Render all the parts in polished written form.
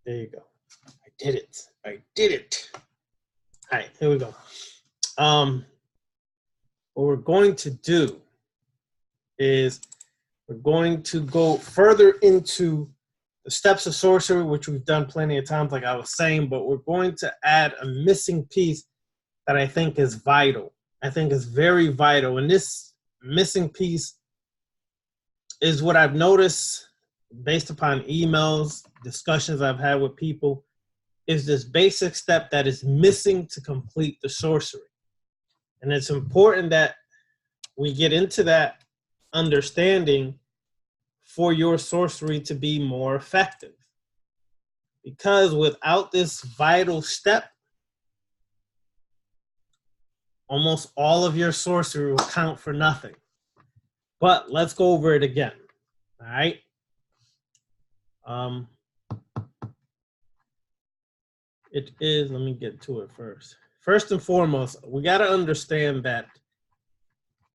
There you go. I did it. I did it. All right, here we go. What we're going to do is we're going to go further into the steps of sorcery, which we've done plenty of times, like I was saying, but we're going to add a missing piece that I think is vital. I think is very vital. And this missing piece is what I've noticed based upon emails, discussions I've had with people, is this basic step that is missing to complete the sorcery. And it's important that we get into that understanding for your sorcery to be more effective. Because without this vital step, almost all of your sorcery will count for nothing. But let's go over it again. All right. It is, let me get to it first. First and foremost, we got to understand that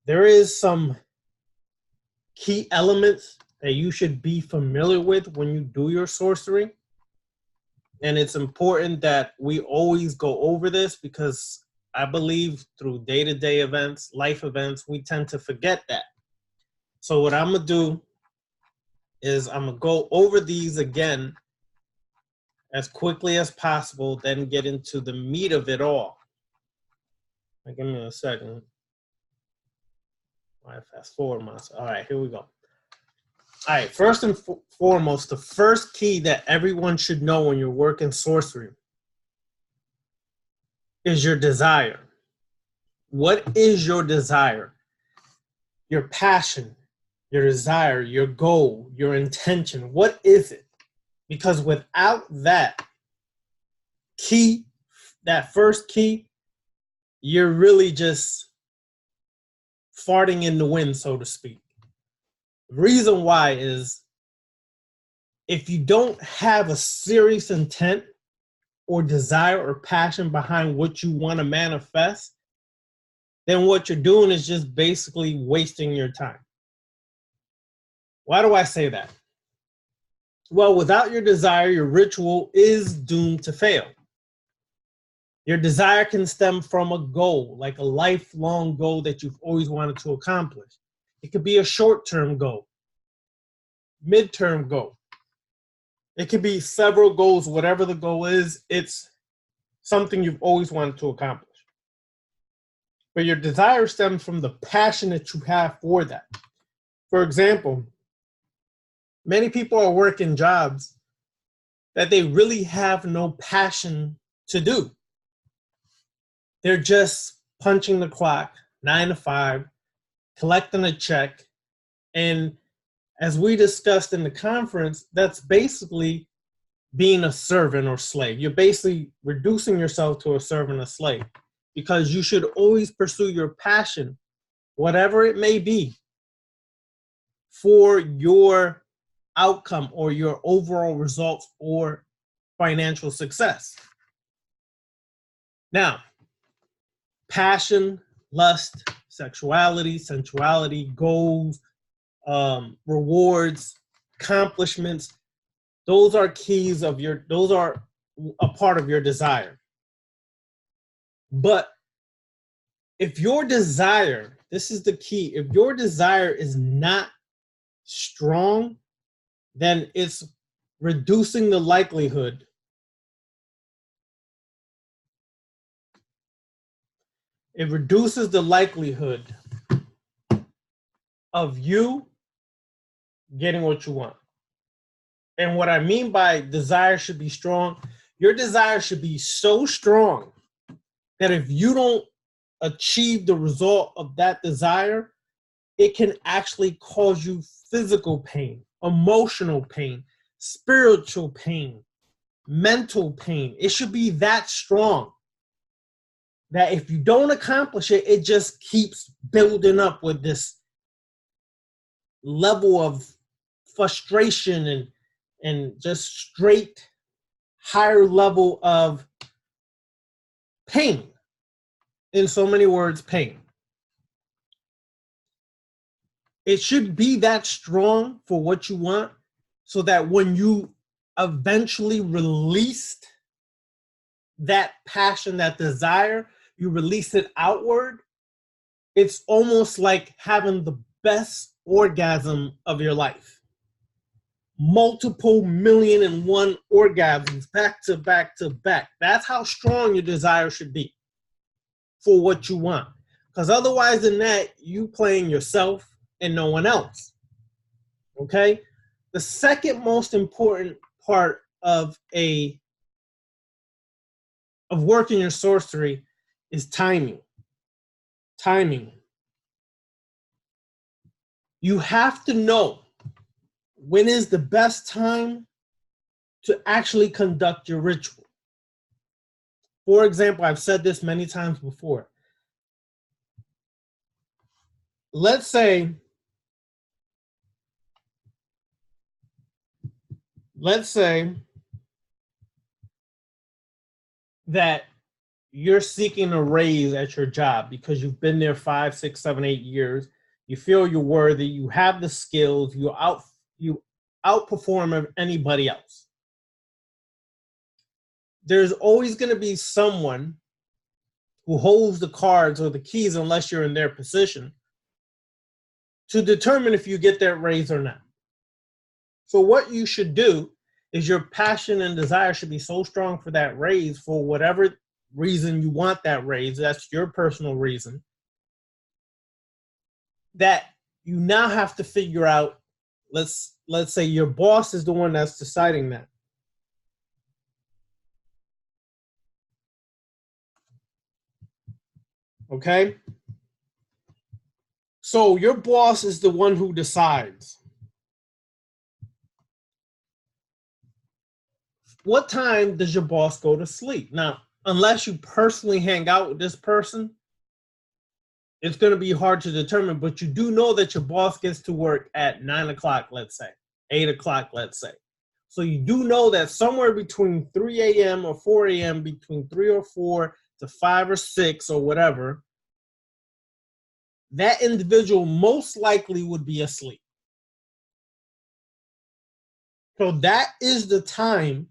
there is some key elements that you should be familiar with when you do your sorcery. And it's important that we always go over this because I believe through day-to-day events, life events, we tend to forget that. So what I'm going to do is I'm going to go over these again as quickly as possible, then get into the meat of it all. Give me a second. All right, fast forward myself. All right, here we go. All right, first and foremost, the first key that everyone should know when you're working sorcery is your desire. What is your desire? Your passion, your desire, your goal, your intention. What is it? Because without that key, that first key, you're really just farting in the wind, so to speak. The reason why is if you don't have a serious intent or desire or passion behind what you want to manifest, then what you're doing is just basically wasting your time. Why do I say that? Well, without your desire, your ritual is doomed to fail. Your desire can stem from a goal, like a lifelong goal that you've always wanted to accomplish. It could be a short-term goal, mid-term goal. It could be several goals. Whatever the goal is, it's something you've always wanted to accomplish. But your desire stems from the passion that you have for that. For example, many people are working jobs that they really have no passion to do. They're just punching the clock, 9 to 5, collecting a check. And as we discussed in the conference, that's basically being a servant or slave. You're basically reducing yourself to a servant or slave because you should always pursue your passion, whatever it may be, for your outcome or your overall results or financial success. Now, passion, lust, sexuality, sensuality, goals, rewards, accomplishments, those are keys of your, those are a part of your desire. But if your desire, this is the key, if your desire is not strong, then it's reducing the likelihood it reduces the likelihood of you getting what you want. And what I mean by desire should be strong, your desire should be so strong that if you don't achieve the result of that desire, it can actually cause you physical pain, emotional pain, spiritual pain, mental pain. It should be that strong that if you don't accomplish it, it just keeps building up with this level of frustration and just straight higher level of pain. In so many words, pain. It should be that strong for what you want so that when you eventually released that passion, that desire, you release it outward, it's almost like having the best orgasm of your life. Multiple 1,000,001 orgasms back to back to back. That's how strong your desire should be for what you want. Because otherwise than that, you playing yourself and no one else. Okay? The second most important part of working your sorcery is timing. Timing. You have to know when is the best time to actually conduct your ritual. For example, I've said this many times before. Let's say that you're seeking a raise at your job because you've been there 5, 6, 7, 8 years. You feel you're worthy. You have the skills. You outperform anybody else. There's always going to be someone who holds the cards or the keys, unless you're in their position, to determine if you get that raise or not. So what you should do is your passion and desire should be so strong for that raise, for whatever reason you want that raise, that's your personal reason, that you now have to figure out, let's say your boss is the one that's deciding that. Okay? So your boss is the one who decides. What time does your boss go to sleep? Now, unless you personally hang out with this person, it's going to be hard to determine, but you do know that your boss gets to work at 9 o'clock, let's say, 8 o'clock, let's say. So you do know that somewhere between 3 a.m. or 4 a.m., between 3 or 4 to 5 or 6 or whatever, that individual most likely would be asleep. So that is the time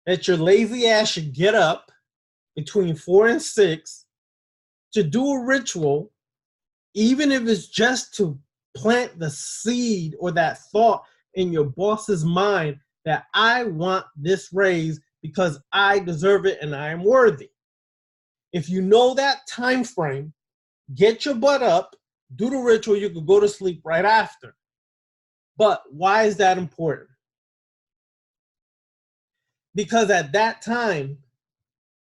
that your lazy ass should get up between 4 and 6 to do a ritual, even if it's just to plant the seed or that thought in your boss's mind that I want this raise because I deserve it and I am worthy. If you know that time frame, get your butt up, do the ritual, you could go to sleep right after. But why is that important? Because at that time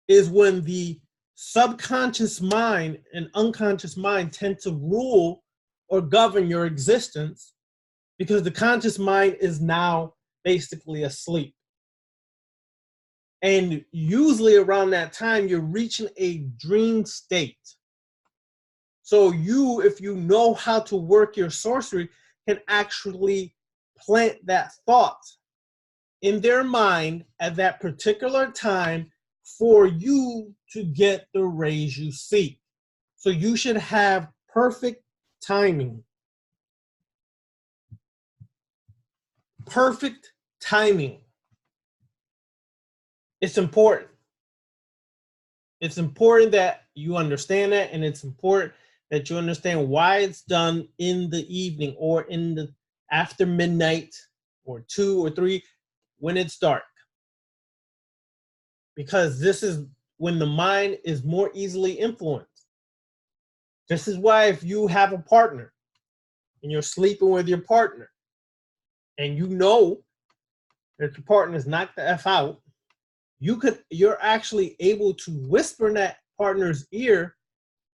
is when the subconscious mind and unconscious mind tend to rule or govern your existence, because the conscious mind is now basically asleep. And usually around that time, you're reaching a dream state. So you, if you know how to work your sorcery, can actually plant that thought in their mind at that particular time for you to get the raise you seek. So you should have perfect timing. Perfect timing. It's important. It's important that you understand that, and it's important that you understand why it's done in the evening or in the after midnight or 2 or 3 when it's dark. Because this is when the mind is more easily influenced. This is why if you have a partner and you're sleeping with your partner and you know that your partner is knocked the F out, you're actually able to whisper in that partner's ear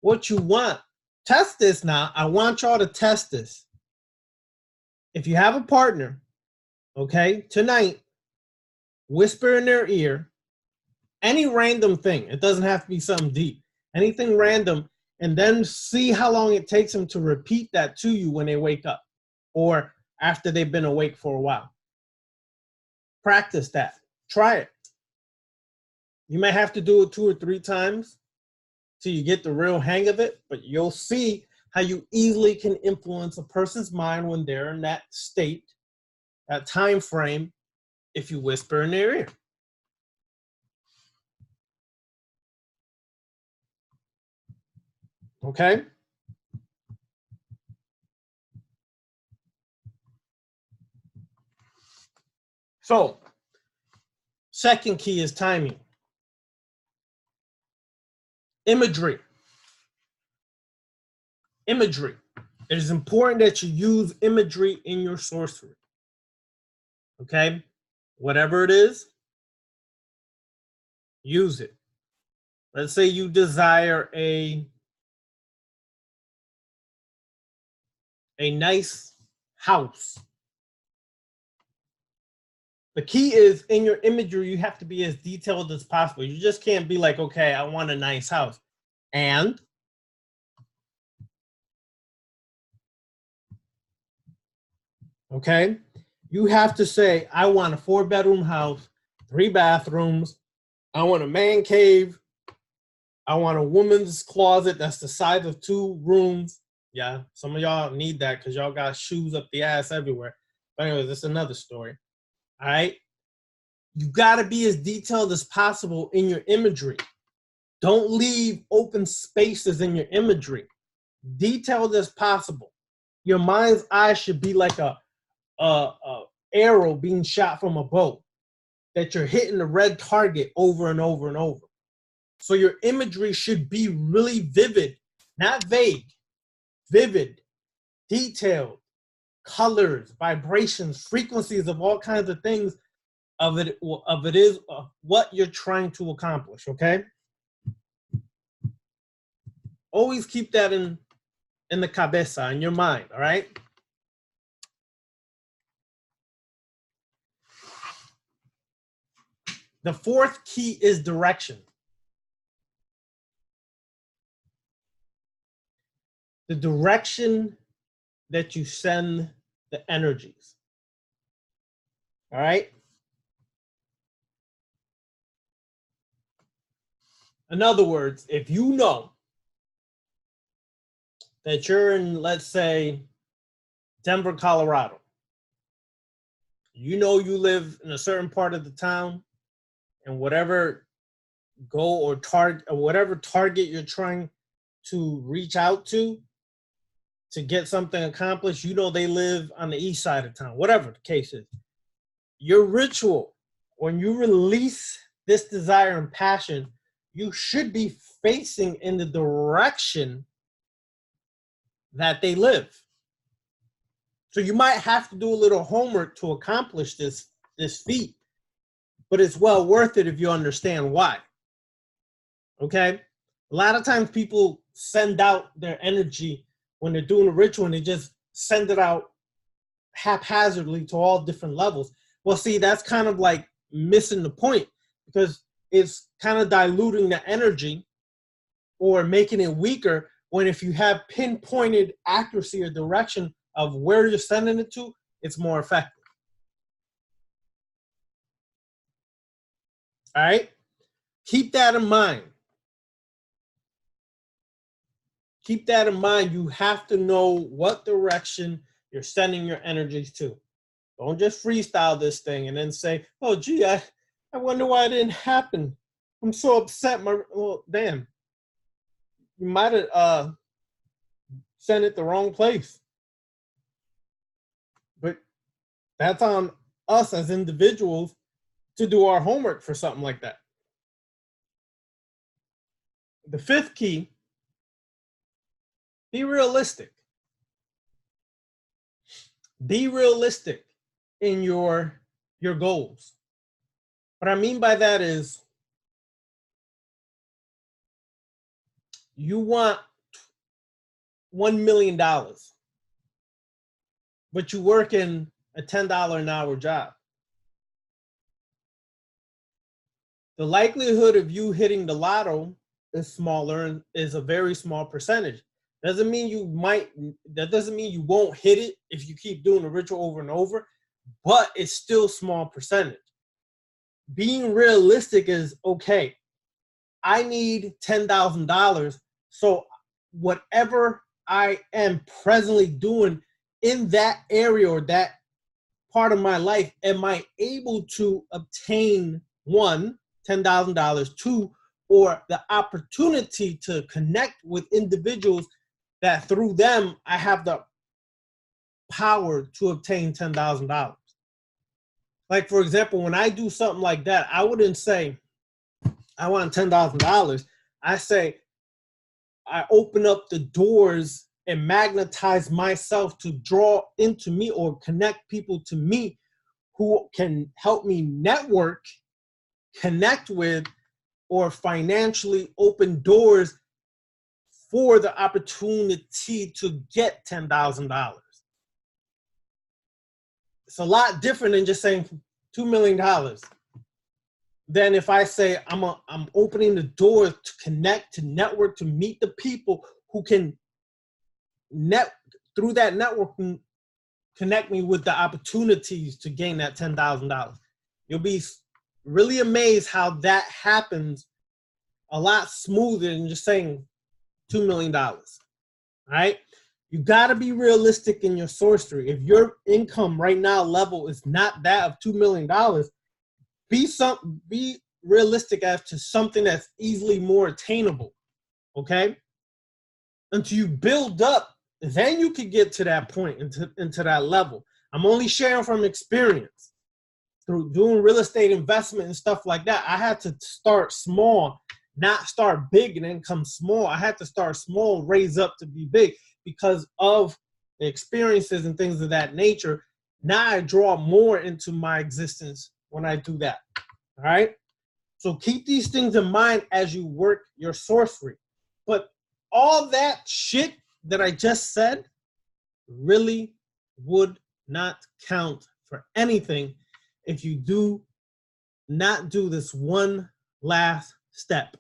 what you want. Test this now. I want y'all to test this. If you have a partner, okay, tonight, whisper in their ear any random thing. It doesn't have to be something deep. Anything random, and then see how long it takes them to repeat that to you when they wake up or after they've been awake for a while. Practice that. Try it. You may have to do it 2 or 3 times till you get the real hang of it, but you'll see how you easily can influence a person's mind when they're in that state, that time frame, if you whisper in their ear. Okay? So, second key is timing. Imagery. Imagery. It is important that you use imagery in your sorcery. Okay? Whatever it is, use it. Let's say you desire a nice house. The key is in your imagery, you have to be as detailed as possible. You just can't be like, okay, I want a nice house. And okay, you have to say, I want a 4-bedroom house, 3 bathrooms. I want a man cave. I want a woman's closet that's the size of 2 rooms. Yeah, some of y'all need that because y'all got shoes up the ass everywhere. But anyways, that's another story. All right? You got to be as detailed as possible in your imagery. Don't leave open spaces in your imagery. Detailed as possible. Your mind's eye should be like a arrow being shot from a bow, that you're hitting the red target over and over and over. So your imagery should be really vivid, not vague. Vivid, detailed, colors, vibrations, frequencies of all kinds of things of it is what you're trying to accomplish, okay? Always keep that in the cabeza, in your mind, all right? The fourth key is direction. The direction that you send the energies. All right? In other words, if you know that you're in, let's say, Denver, Colorado, you know you live in a certain part of the town, and whatever goal or target or whatever target you're trying to reach out to get something accomplished, you know they live on the east side of town, whatever the case is. Your ritual, when you release this desire and passion, you should be facing in the direction that they live. So you might have to do a little homework to accomplish this feat, but it's well worth it if you understand why. Okay? A lot of times people send out their energy when they're doing a ritual and they just send it out haphazardly to all different levels. Well, see, that's kind of like missing the point, because it's kind of diluting the energy or making it weaker, when if you have pinpointed accuracy or direction of where you're sending it to, it's more effective. All right? Keep that in mind. Keep that in mind. You have to know what direction you're sending your energies to. Don't just freestyle this thing and then say, oh, gee, I wonder why it didn't happen. I'm so upset. Well, damn. You might have sent it the wrong place. But that's on us as individuals to do our homework for something like that. The fifth key, be realistic. Be realistic in your goals. What I mean by that is, you want $1 million, but you work in a $10 an hour job. The likelihood of you hitting the lotto is smaller and is a very small percentage. Doesn't mean that doesn't mean you won't hit it if you keep doing the ritual over and over, but it's still small percentage. Being realistic is, okay, I need $10,000. So whatever I am presently doing in that area or that part of my life am I able to obtain, one, $10,000, two, or the opportunity to connect with individuals that through them I have the power to obtain $10,000. Like, for example, when I do something like that, I wouldn't say I want $10,000. I say I open up the doors and magnetize myself to draw into me or connect people to me who can help me network, connect with, or financially open doors for the opportunity to get $10,000. It's a lot different than just saying $2 million. Then if I say I'm opening the door to connect, to network, to meet the people who can through that networking connect me with the opportunities to gain that $10,000. You'll be really amazed how that happens a lot smoother than just saying $2 million. All right? You got to be realistic in your sorcery. If your income right now level is not that of $2 million, be realistic as to something that's easily more attainable. Okay? Until you build up, then you can get to that point, into that level. I'm only sharing from experience. Through doing real estate investment and stuff like that, I had to start small, not start big and then come small. I had to start small, raise up to be big because of the experiences and things of that nature. Now I draw more into my existence when I do that. All right? So keep these things in mind as you work your sorcery. But all that shit that I just said really would not count for anything if you do not do this one last step.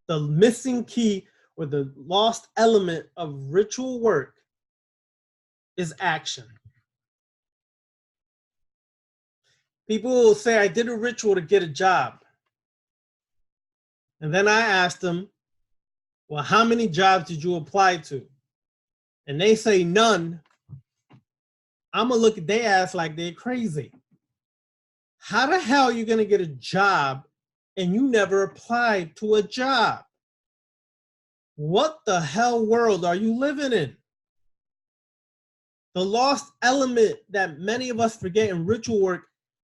The missing key or the lost element of ritual work is action. People will say, I did a ritual to get a job. And then I asked them, well, how many jobs did you apply to? And they say none. I'm going to look at their ass like they're crazy. How the hell are you going to get a job and you never applied to a job? What the hell world are you living in? The lost element that many of us forget in ritual work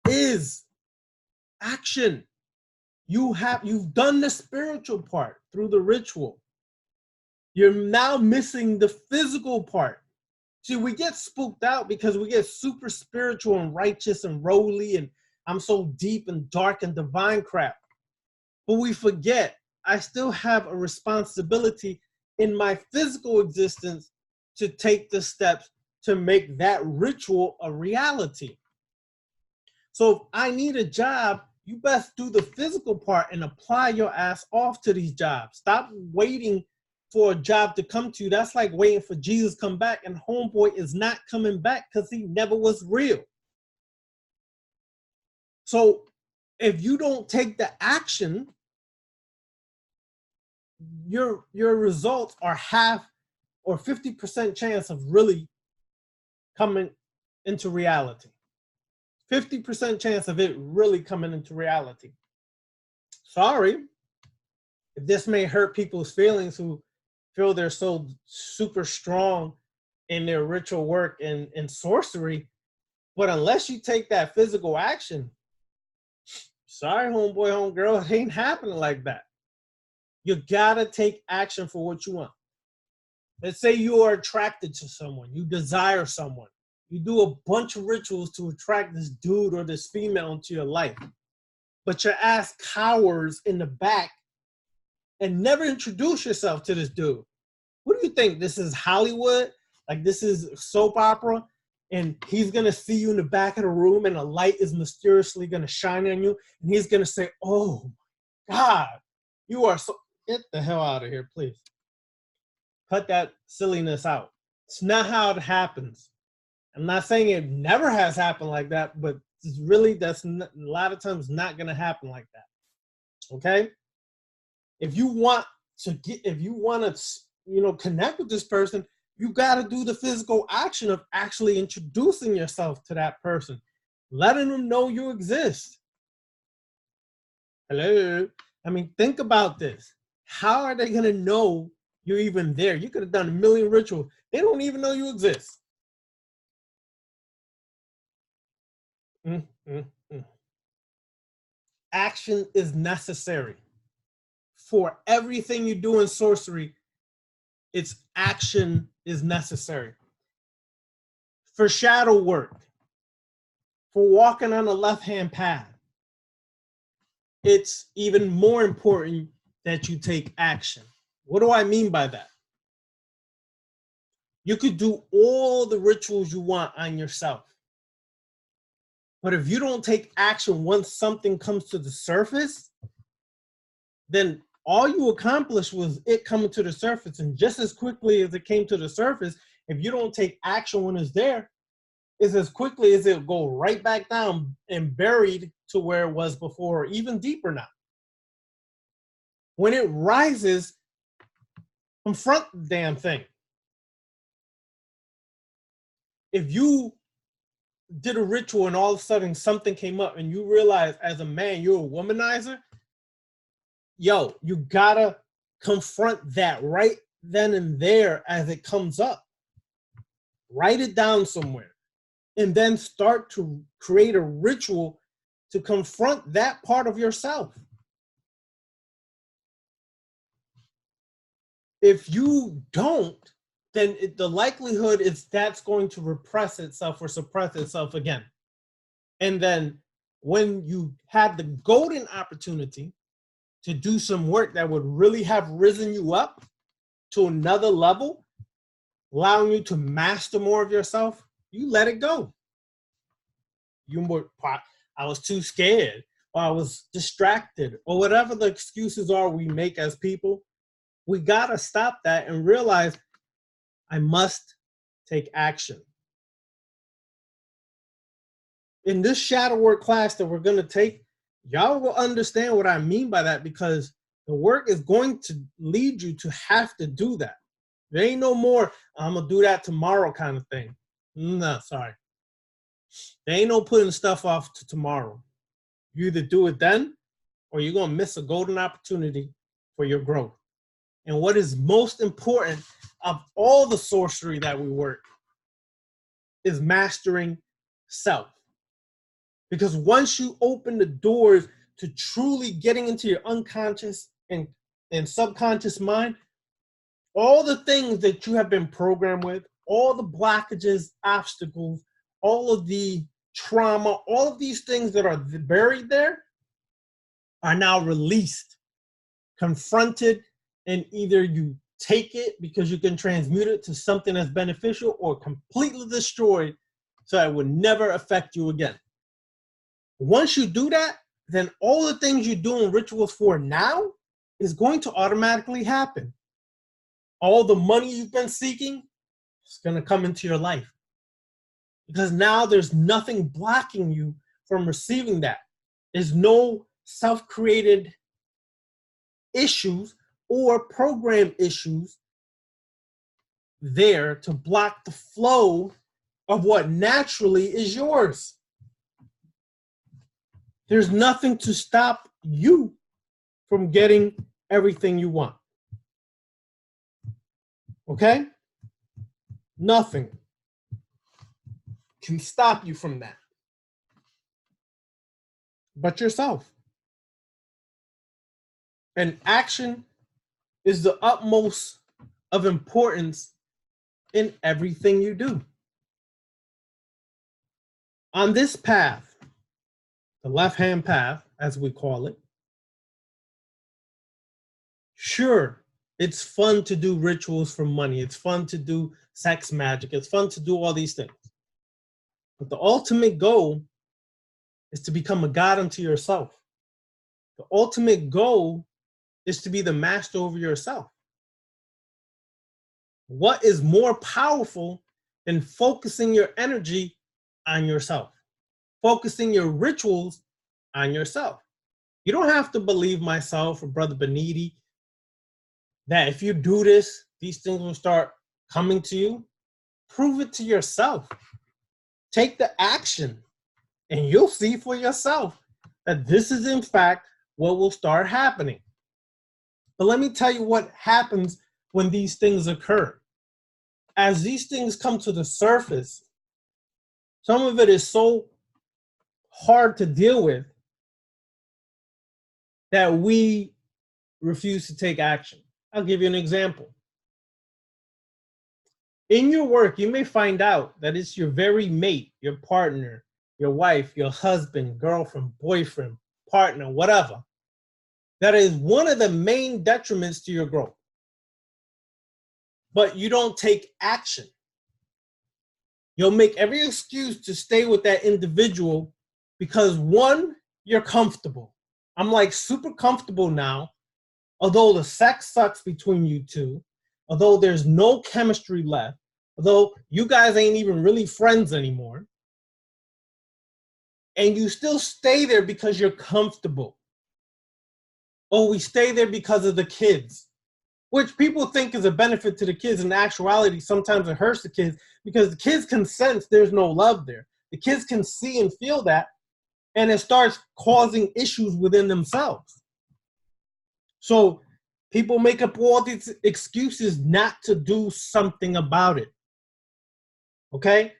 is action. You've done the spiritual part through the ritual. You're now missing the physical part. See, we get spooked out because we get super spiritual and righteous and roly and I'm so deep and dark and divine crap. But we forget I still have a responsibility in my physical existence to take the steps to make that ritual a reality. So if I need a job, you best do the physical part and apply your ass off to these jobs. Stop waiting for a job to come to you. That's like waiting for Jesus to come back, and homeboy is not coming back because he never was real. So if you don't take the action, your results are half or 50% chance of really coming into reality. 50% chance of it really coming into reality. Sorry if this may hurt people's feelings who feel they're so super strong in their ritual work and sorcery, but unless you take that physical action, sorry, homeboy, homegirl, it ain't happening like that. You gotta take action for what you want. Let's say you are attracted to someone, you desire someone. You do a bunch of rituals to attract this dude or this female into your life, but your ass cowers in the back and never introduce yourself to this dude. What do you think? This is Hollywood? Like this is soap opera? And he's going to see you in the back of the room and a light is mysteriously going to shine on you. And he's going to say, oh, my God, you are so... Get the hell out of here, please. Cut that silliness out. It's not how it happens. I'm not saying it never has happened like that, but it's really, that's not, a lot of times not going to happen like that. Okay? If you want to connect with this person, you got to do the physical action of actually introducing yourself to that person, letting them know you exist. Hello. I mean, think about this. How are they going to know you're even there? You could have done a million rituals. They don't even know you exist. Action is necessary. For everything you do in sorcery, its action is necessary. For shadow work, for walking on the left-hand path, it's even more important that you take action. What do I mean by that? You could do all the rituals you want on yourself, but if you don't take action once something comes to the surface, then all you accomplished was it coming to the surface. And just as quickly as it came to the surface, if you don't take action when it's there, it's as quickly as it'll go right back down and buried to where it was before, or even deeper now. When it rises, confront the damn thing. If you did a ritual and all of a sudden something came up and you realize as a man you're a womanizer, yo, you gotta confront that right then and there as it comes up. Write it down somewhere and then start to create a ritual to confront that part of yourself. If you don't, then the likelihood is that's going to repress itself or suppress itself again. And then when you have the golden opportunity to do some work that would really have risen you up to another level, allowing you to master more of yourself, you let it go. I was too scared, or I was distracted, or whatever the excuses are we make as people. We gotta stop that and realize I must take action. In this shadow work class that we're gonna take, y'all will understand what I mean by that, because the work is going to lead you to have to do that. There ain't no more, I'm gonna do that tomorrow kind of thing. No, sorry. There ain't no putting stuff off to tomorrow. You either do it then, or you're gonna miss a golden opportunity for your growth. And what is most important of all the sorcery that we work is mastering self. Because once you open the doors to truly getting into your unconscious and subconscious mind, all the things that you have been programmed with, all the blockages, obstacles, all of the trauma, all of these things that are buried there are now released, confronted, and either you take it because you can transmute it to something that's beneficial, or completely destroyed so it would never affect you again. Once you do that, then all the things you're doing rituals for now is going to automatically happen. All the money you've been seeking is going to come into your life, because now there's nothing blocking you from receiving that. There's no self-created issues or program issues there to block the flow of what naturally is yours. There's nothing to stop you from getting everything you want. Okay? Nothing can stop you from that but yourself. And action is the utmost of importance in everything you do. On this path, the left-hand path, as we call it, sure, it's fun to do rituals for money. It's fun to do sex magic. It's fun to do all these things. But the ultimate goal is to become a god unto yourself. The ultimate goal is to be the master over yourself. What is more powerful than focusing your energy on yourself? Focusing your rituals on yourself. You don't have to believe myself or Brother Beniti that if you do this, these things will start coming to you, prove it to yourself. Take the action, and you'll see for yourself that this is in fact what will start happening. But let me tell you what happens when these things occur. As these things come to the surface, some of it is so hard to deal with that we refuse to take action. I'll give you an example. In your work, you may find out that it's your very mate, your partner, your wife, your husband, girlfriend, boyfriend, partner, whatever, that is one of the main detriments to your growth. But you don't take action. You'll make every excuse to stay with that individual because, one, you're comfortable. I'm like super comfortable now, although the sex sucks between you two, although there's no chemistry left, although you guys ain't even really friends anymore, and you still stay there because you're comfortable. Oh, we stay there because of the kids, which people think is a benefit to the kids. In actuality, sometimes it hurts the kids because the kids can sense there's no love there. The kids can see and feel that, and it starts causing issues within themselves. So people make up all these excuses not to do something about it. Okay?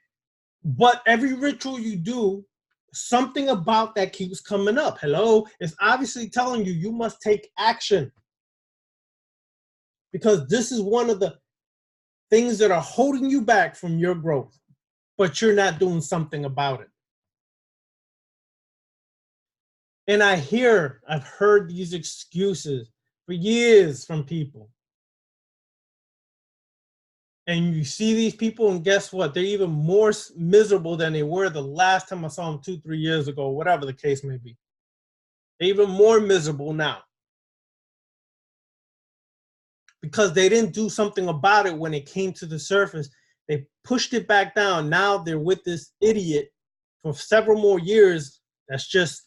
But every ritual you do, something about that keeps coming up. Hello? It's obviously telling you you must take action. Because this is one of the things that are holding you back from your growth. But you're not doing something about it. And I've heard these excuses for years from people. And you see these people, and guess what? They're even more miserable than they were the last time I saw them 2-3 years ago, whatever the case may be. They're even more miserable now. Because they didn't do something about it when it came to the surface. They pushed it back down. Now they're with this idiot for several more years that's just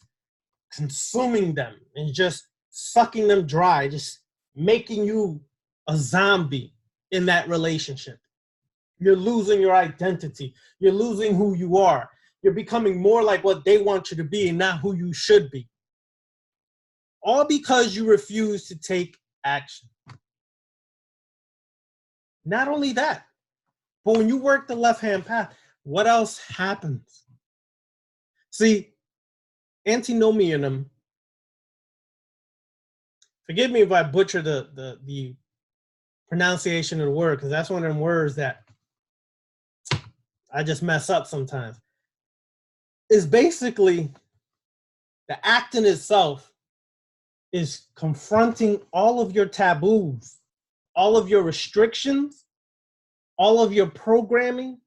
consuming them and just sucking them dry, just making you a zombie in that relationship. You're losing your identity. You're losing who you are. You're becoming more like what they want you to be and not who you should be. All because you refuse to take action. Not only that, but when you work the left-hand path, what else happens? See, antinomianism, forgive me if I butcher the pronunciation of the word, because that's one of them words that I just mess up sometimes. Is basically the act in itself is confronting all of your taboos, all of your restrictions, all of your programming,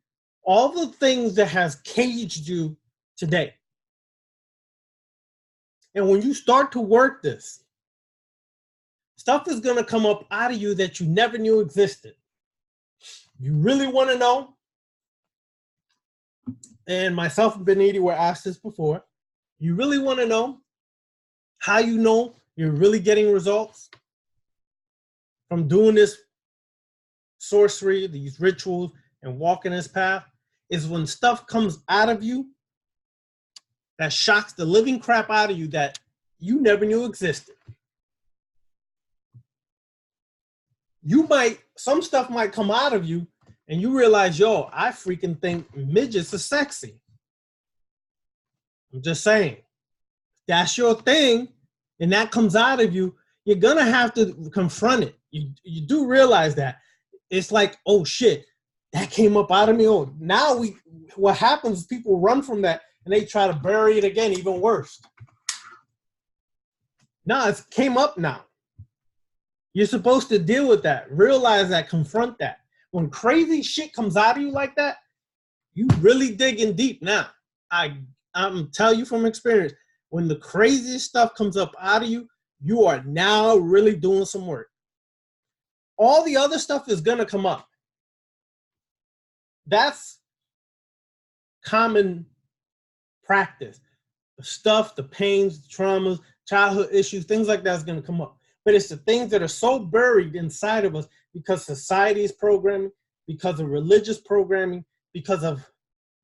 all the things that has caged you today. And when you start to work this, stuff is going to come up out of you that you never knew existed. You really want to know? And myself and Beniti were asked this before. You really want to know how you know you're really getting results from doing this sorcery, these rituals, and walking this path? Is when stuff comes out of you that shocks the living crap out of you that you never knew existed. Some stuff might come out of you and you realize, yo, I freaking think midgets are sexy. I'm just saying. That's your thing, and that comes out of you, you're gonna have to confront it. You do realize that. It's like, oh shit, that came up out of me. Oh, now what happens is people run from that and they try to bury it again, even worse. No, it came up now. You're supposed to deal with that, realize that, confront that. When crazy shit comes out of you like that, you really digging deep now. I'm telling you from experience, when the craziest stuff comes up out of you, you are now really doing some work. All the other stuff is gonna come up. That's common practice. The stuff, the pains, the traumas, childhood issues, things like that is gonna come up. But it's the things that are so buried inside of us because society is programming, because of religious programming, because of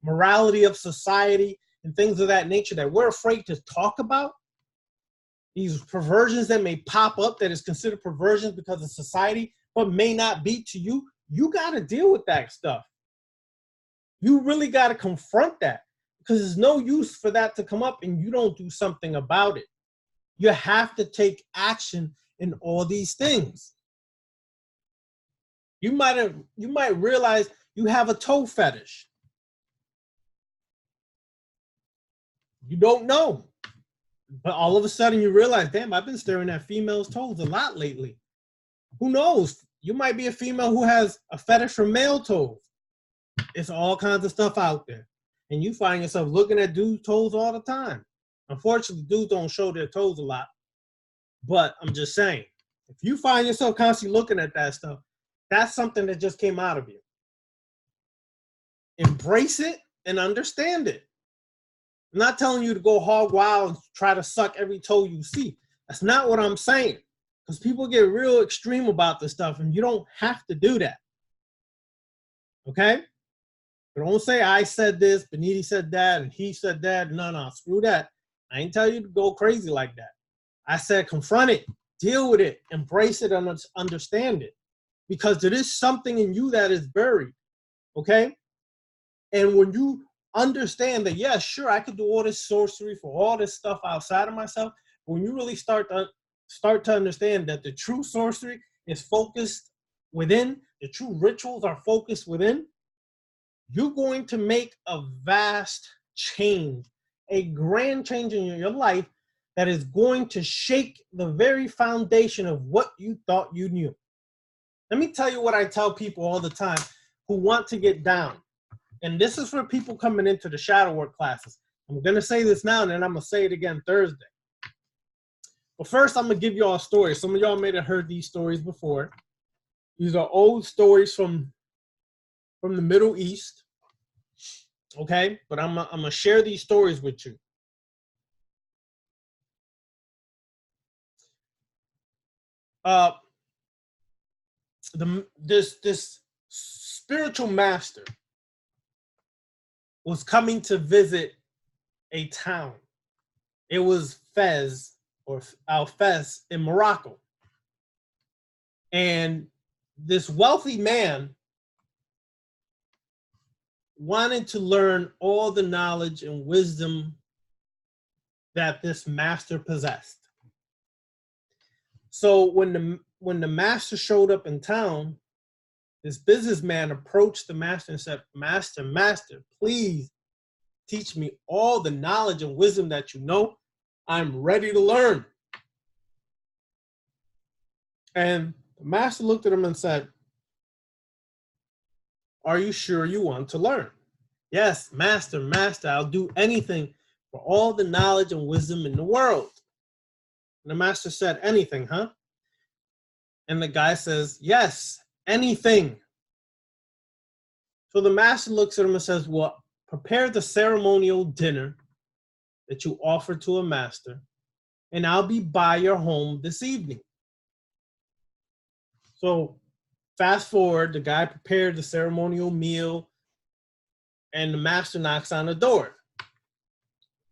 morality of society and things of that nature that we're afraid to talk about, these perversions that may pop up that is considered perversions because of society, but may not be to you, you got to deal with that stuff. You really got to confront that, because there's no use for that to come up and you don't do something about it. You have to take action in all these things. You might realize you have a toe fetish. You don't know. But all of a sudden you realize, damn, I've been staring at females' toes a lot lately. Who knows? You might be a female who has a fetish for male toes. It's all kinds of stuff out there. And you find yourself looking at dudes' toes all the time. Unfortunately, dudes don't show their toes a lot. But I'm just saying, if you find yourself constantly looking at that stuff, that's something that just came out of you. Embrace it and understand it. I'm not telling you to go hog wild and try to suck every toe you see. That's not what I'm saying. Because people get real extreme about this stuff, and you don't have to do that. Okay? But don't say I said this, Beniti said that, and he said that. No, screw that. I ain't tell you to go crazy like that. I said confront it, deal with it, embrace it, and understand it. Because there is something in you that is buried. Okay? And when you understand that, yes, sure, I could do all this sorcery for all this stuff outside of myself. But when you really start to understand that the true sorcery is focused within, the true rituals are focused within, you're going to make a vast change, a grand change in your life that is going to shake the very foundation of what you thought you knew. Let me tell you what I tell people all the time who want to get down. And this is for people coming into the shadow work classes. I'm going to say this now, and then I'm going to say it again Thursday. But first, I'm going to give you all a story. Some of y'all may have heard these stories before. These are old stories from the Middle East. Okay? But I'm going to share these stories with you. This spiritual master was coming to visit a town. It was Fez or Al Fez in Morocco. And this wealthy man wanted to learn all the knowledge and wisdom that this master possessed. So when the master showed up in town, this businessman approached the master and said, Master, please teach me all the knowledge and wisdom that you know. I'm ready to learn. And the master looked at him and said, are you sure you want to learn? Yes, master, I'll do anything for all the knowledge and wisdom in the world. And the master said, anything, huh? And the guy says, yes, anything. So the master looks at him and says, well, prepare the ceremonial dinner that you offer to a master, and I'll be by your home this evening. So fast forward, the guy prepared the ceremonial meal, and the master knocks on the door.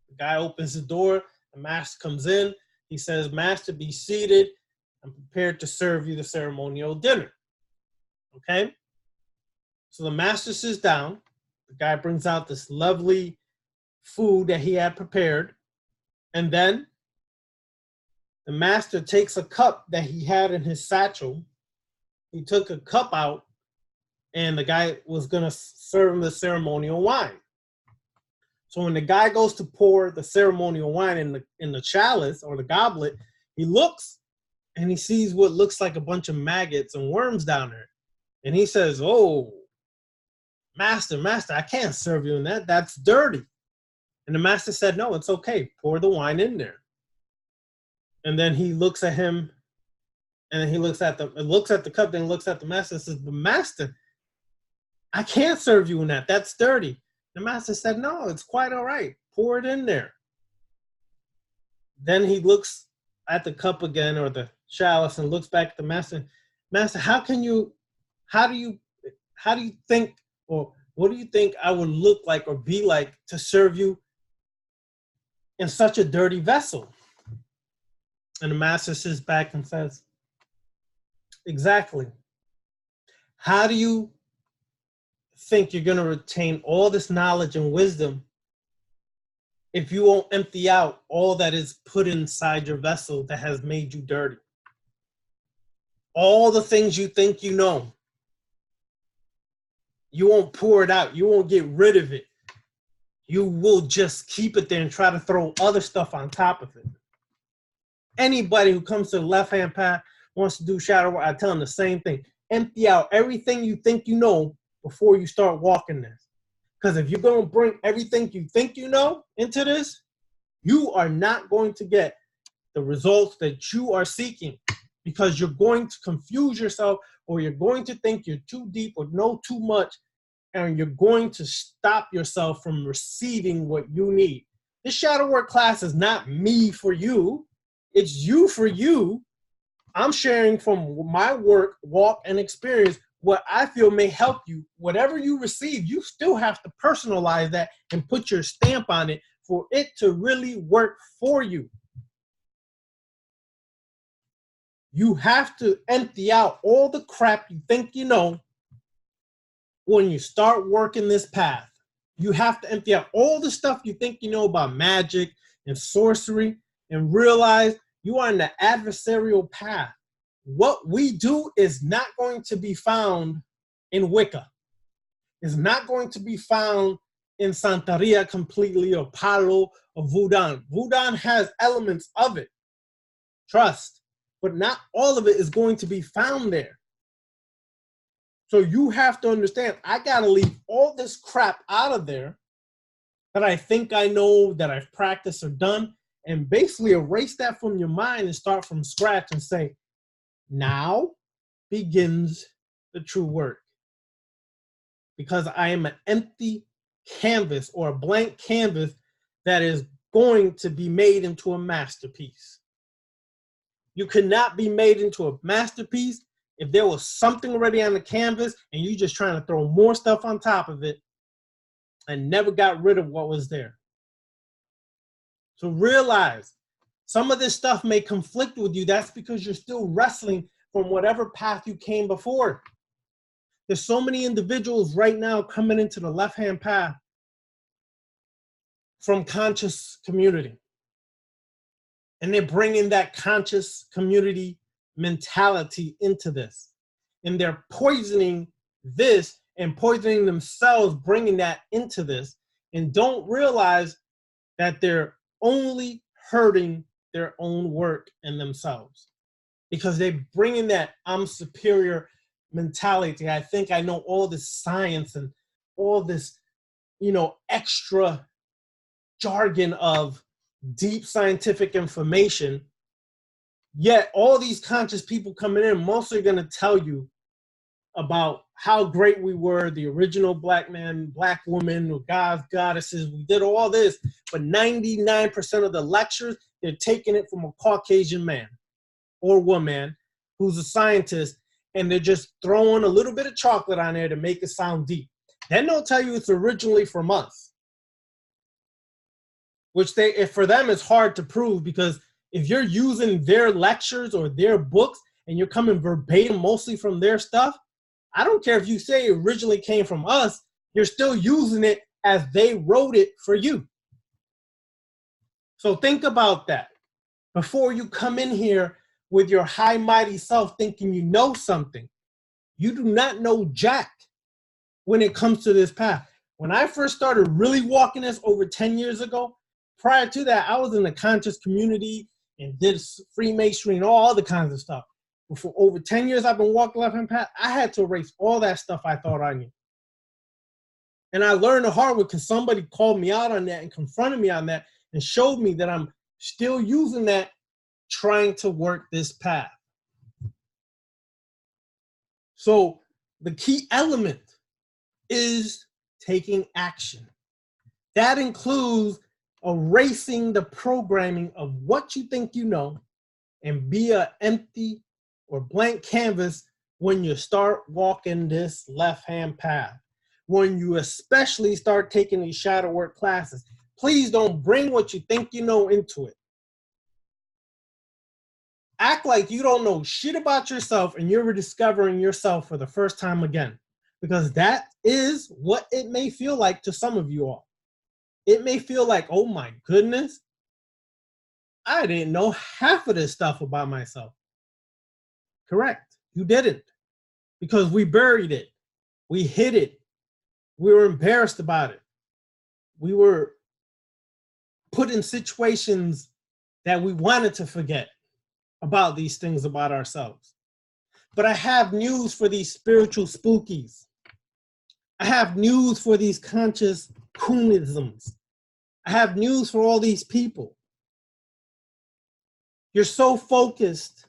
The guy opens the door, the master comes in, he says, Master, be seated. I'm prepared to serve you the ceremonial dinner. Okay? So the master sits down. The guy brings out this lovely food that he had prepared. And then the master takes a cup that he had in his satchel. He took a cup out, and the guy was going to serve him the ceremonial wine. So when the guy goes to pour the ceremonial wine in the chalice or the goblet, he looks and he sees what looks like a bunch of maggots and worms down there. And he says, oh, Master, I can't serve you in that. That's dirty. And the master said, no, it's okay. Pour the wine in there. And then he looks at him, and then he looks at the cup, then looks at the master and says, but Master, I can't serve you in that. That's dirty. The master said, no, it's quite all right. Pour it in there. Then he looks at the cup again, or the chalice, and looks back at the master. Master, how do you how do you think, or what do you think I would look like or be like to serve you in such a dirty vessel? And the master sits back and says, exactly. How do you think you're going to retain all this knowledge and wisdom if you won't empty out all that is put inside your vessel that has made you dirty? All the things you think you know, you won't pour it out. You won't get rid of it. You will just keep it there and try to throw other stuff on top of it. Anybody who comes to the left-hand path wants to do shadow work, I tell them the same thing. Empty out everything you think you know before you start walking this. Because if you're going to bring everything you think you know into this, you are not going to get the results that you are seeking, because you're going to confuse yourself, or you're going to think you're too deep or know too much, and you're going to stop yourself from receiving what you need. This shadow work class is not me for you. It's you for you. I'm sharing from my work, walk, and experience what I feel may help you. Whatever you receive, you still have to personalize that and put your stamp on it for it to really work for you. You have to empty out all the crap you think you know when you start working this path. You have to empty out all the stuff you think you know about magic and sorcery and realize you are in the adversarial path. What we do is not going to be found in Wicca. It's not going to be found in Santeria completely, or Palo, or Voodoo. Voodoo has elements of it. Trust. But not all of it is going to be found there. So you have to understand, I got to leave all this crap out of there that I think I know, that I've practiced or done, and basically erase that from your mind and start from scratch and say, now begins the true work. Because I am an empty canvas, or a blank canvas that is going to be made into a masterpiece. You cannot be made into a masterpiece if there was something already on the canvas and you just trying to throw more stuff on top of it and never got rid of what was there. So realize some of this stuff may conflict with you. That's because you're still wrestling from whatever path you came before. There's so many individuals right now coming into the left-hand path from conscious community. And they're bringing that conscious community mentality into this. And they're poisoning this and poisoning themselves, bringing that into this, and don't realize that they're only hurting their own work and themselves, because they bring in that I'm superior mentality. I think I know all this science and all this, extra jargon of deep scientific information. Yet all these conscious people coming in mostly going to tell you about how great we were, the original black man, black woman, or gods, goddesses. We did all this, but 99% of the lectures, they're taking it from a Caucasian man or woman who's a scientist, and they're just throwing a little bit of chocolate on there to make it sound deep. Then they'll tell you it's originally from us, which for them it's hard to prove, because if you're using their lectures or their books and you're coming verbatim mostly from their stuff, I don't care if you say it originally came from us, you're still using it as they wrote it for you. So think about that before you come in here with your high mighty self thinking you know something. You do not know jack when it comes to this path. When I first started really walking this over 10 years ago, prior to that, I was in the conscious community and did Freemasonry and all other kinds of stuff. But for over 10 years, I've been walking left-hand path. I had to erase all that stuff I thought I knew. And I learned the hard way because somebody called me out on that and confronted me on that and showed me that I'm still using that, trying to work this path. So the key element is taking action. That includes erasing the programming of what you think you know and be an empty or blank canvas when you start walking this left-hand path, when you especially start taking these shadow work classes. Please don't bring what you think you know into it. Act like you don't know shit about yourself and you're rediscovering yourself for the first time again. Because that is what it may feel like to some of you all. It may feel like, oh my goodness, I didn't know half of this stuff about myself. Correct, you didn't. Because we buried it. We hid it. We were embarrassed about it. We were put in situations that we wanted to forget about these things about ourselves. But I have news for these spiritual spookies. I have news for these conscious coonisms. I have news for all these people. You're so focused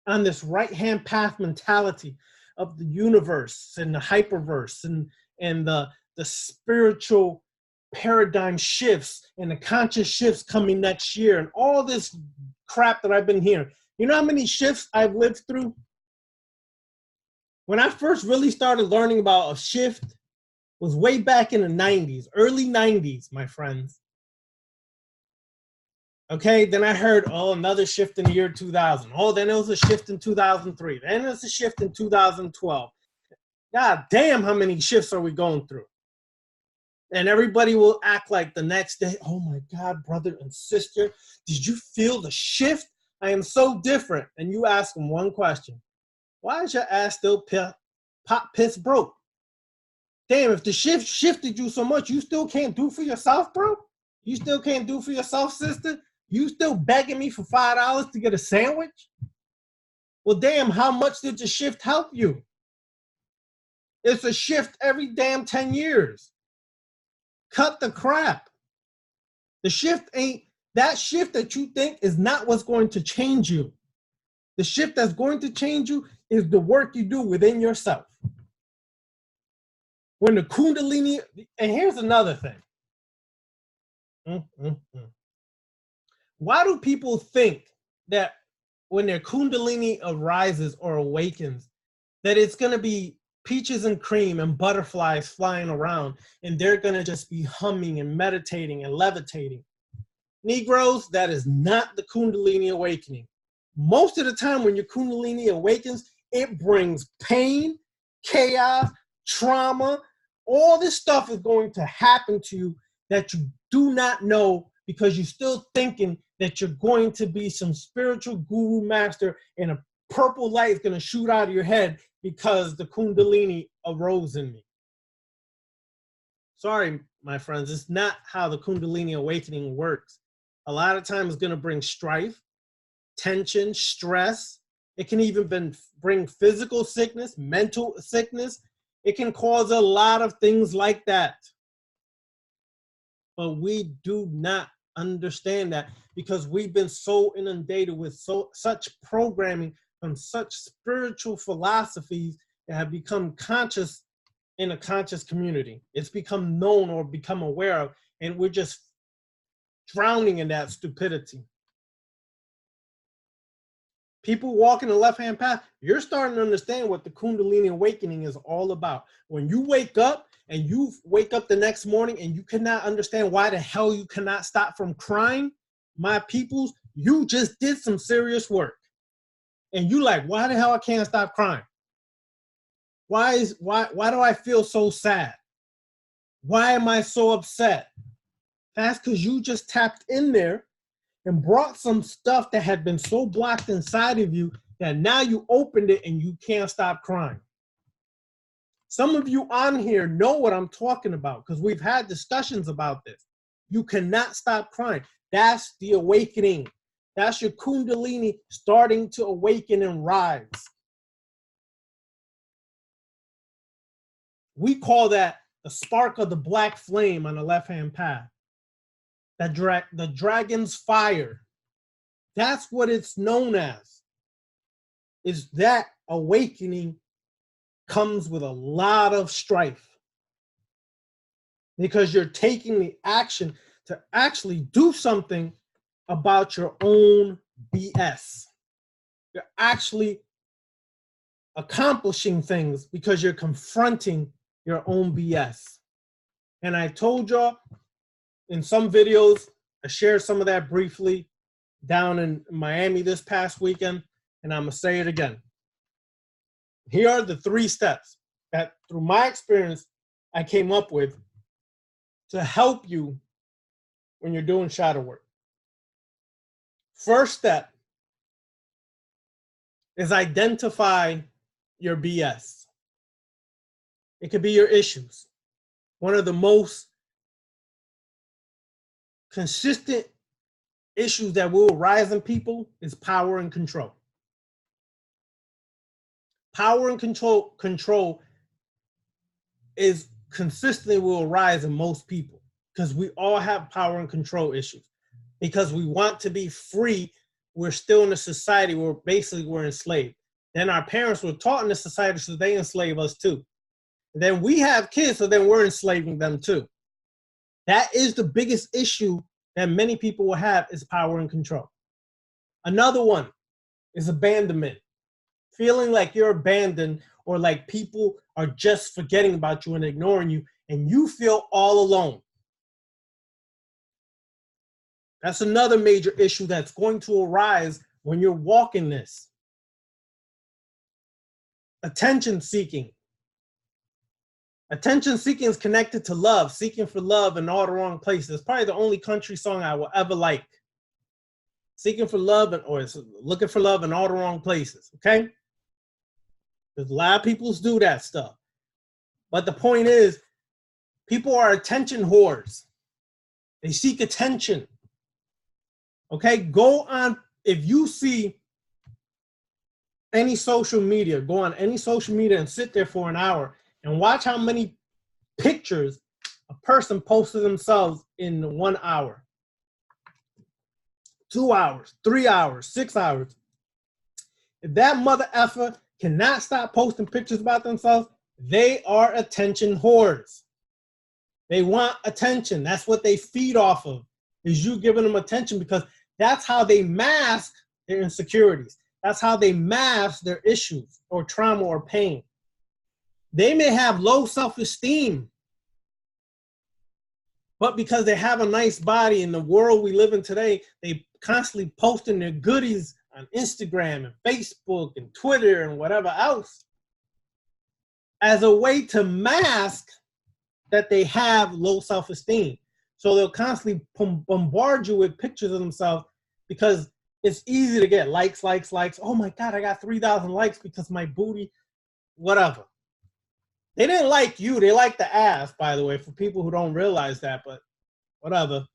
on this right-hand path mentality of the universe and the hyperverse and the spiritual paradigm shifts and the conscious shifts coming next year and all this crap that I've been hearing. You know how many shifts I've lived through? When I first really started learning about a shift was way back in the 90s, early 90s, my friends. Okay, then I heard, oh, another shift in the year 2000. Oh, then there was a shift in 2003. Then there was a shift in 2012. God damn, how many shifts are we going through? And everybody will act like the next day, oh my God, brother and sister, did you feel the shift? I am so different. And you ask them one question. Why is your ass still pop piss broke? Damn, if the shift shifted you so much, you still can't do for yourself, bro? You still can't do for yourself, sister? You still begging me for $5 to get a sandwich? Well, damn, how much did the shift help you? It's a shift every damn 10 years. Cut the crap. The shift ain't, that shift that you think is not what's going to change you. The shift that's going to change you is the work you do within yourself. When the Kundalini, and here's another thing. Why do people think that when their Kundalini arises or awakens, that it's going to be peaches and cream and butterflies flying around and they're going to just be humming and meditating and levitating? Negroes, that is not the Kundalini awakening. Most of the time when your Kundalini awakens, it brings pain, chaos, trauma. All this stuff is going to happen to you that you do not know because you're still thinking that you're going to be some spiritual guru master and a purple light is going to shoot out of your head because the Kundalini arose in me. Sorry, my friends, it's not how the Kundalini awakening works. A lot of times it's going to bring strife, tension, stress. It can even bring physical sickness, mental sickness. It can cause a lot of things like that. But we do not understand that because we've been so inundated with such programming from such spiritual philosophies that have become conscious in a conscious community. It's become known or become aware of, and we're just drowning in that stupidity. People walking the left-hand path, you're starting to understand what the Kundalini awakening is all about. When you wake up and you wake up the next morning and you cannot understand why the hell you cannot stop from crying, my peoples, you just did some serious work. And you like, why the hell I can't stop crying? Why do I feel so sad? Why am I so upset? That's because you just tapped in there and brought some stuff that had been so blocked inside of you that now you opened it and you can't stop crying. Some of you on here know what I'm talking about because we've had discussions about this. You cannot stop crying. That's the awakening. That's your Kundalini starting to awaken and rise. We call that the spark of the black flame on the left-hand path. The dragon's fire. That's what it's known as. Is that awakening comes with a lot of strife. Because you're taking the action to actually do something about your own BS. You're actually accomplishing things because you're confronting your own BS. And I told y'all in some videos, I shared some of that briefly down in Miami this past weekend, and I'm going to say it again. Here are the 3 steps that, through my experience, I came up with to help you when you're doing shadow work. First step is identify your BS. It could be your issues. One of the most consistent issues that will arise in people is power and control. Power and control is consistently will arise in most people because we all have power and control issues. Because we want to be free, we're still in a society where basically we're enslaved. Then our parents were taught in the society, so they enslave us too. Then we have kids, so then we're enslaving them too. That is the biggest issue that many people will have, is power and control. Another one is abandonment. Feeling like you're abandoned, or like people are just forgetting about you and ignoring you, and you feel all alone. That's another major issue that's going to arise when you're walking this. Attention seeking. Attention seeking is connected to love, seeking for love in all the wrong places. It's probably the only country song I will ever like. Seeking for love, or looking for love in all the wrong places, okay? Because a lot of people do that stuff. But the point is, people are attention whores. They seek attention. Okay, go on, if you see any social media, go on any social media and sit there for an hour and watch how many pictures a person posts of themselves in 1 hour, 2 hours, 3 hours, 6 hours. If that mother effer cannot stop posting pictures about themselves, they are attention whores. They want attention. That's what they feed off of, is you giving them attention, because that's how they mask their insecurities. That's how they mask their issues or trauma or pain. They may have low self-esteem, but because they have a nice body in the world we live in today, they constantly posting their goodies on Instagram and Facebook and Twitter and whatever else as a way to mask that they have low self-esteem. So they'll constantly bombard you with pictures of themselves because it's easy to get likes, likes, likes. Oh my God, I got 3,000 likes because my booty, whatever. They didn't like you. They liked the ass, by the way, for people who don't realize that, but whatever.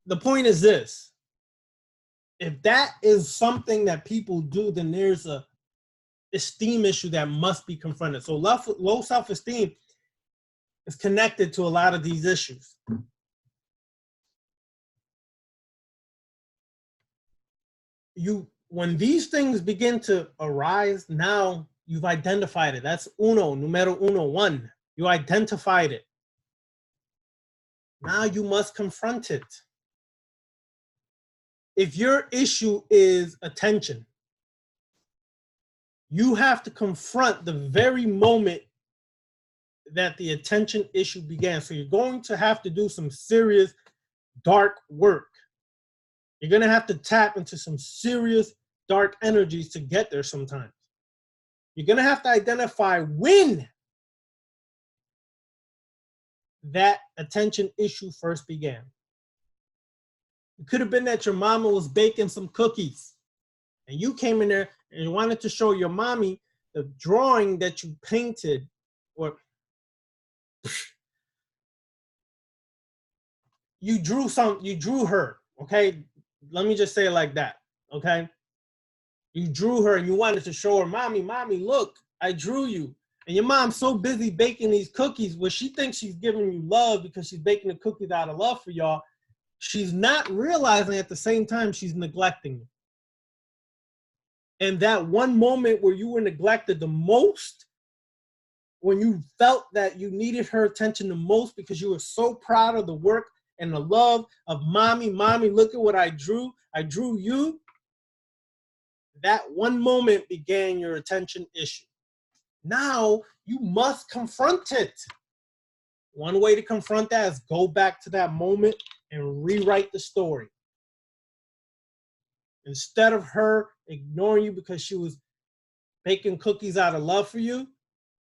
The point is this. If that is something that people do, then there's a esteem issue that must be confronted. So low self-esteem is connected to a lot of these issues. When these things begin to arise, now you've identified it. That's numero uno, 1. You identified it. Now you must confront it. If your issue is attention, you have to confront the very moment that the attention issue began. So you're going to have to do some serious dark work. You're going to have to tap into some serious dark energies to get there sometimes. You're going to have to identify when that attention issue first began. It could have been that your mama was baking some cookies and you came in there and you wanted to show your mommy the drawing that you painted, or you drew her, okay? Let me just say it like that, okay? You drew her and you wanted to show her, mommy, look, I drew you. And your mom's so busy baking these cookies where she thinks she's giving you love because she's baking the cookies out of love for y'all. She's not realizing at the same time she's neglecting you. And that one moment where you were neglected the most, when you felt that you needed her attention the most because you were so proud of the work and the love of mommy, look at what I drew you. That one moment began your attention issue. Now you must confront it. One way to confront that is go back to that moment and rewrite the story. Instead of her ignoring you because she was baking cookies out of love for you,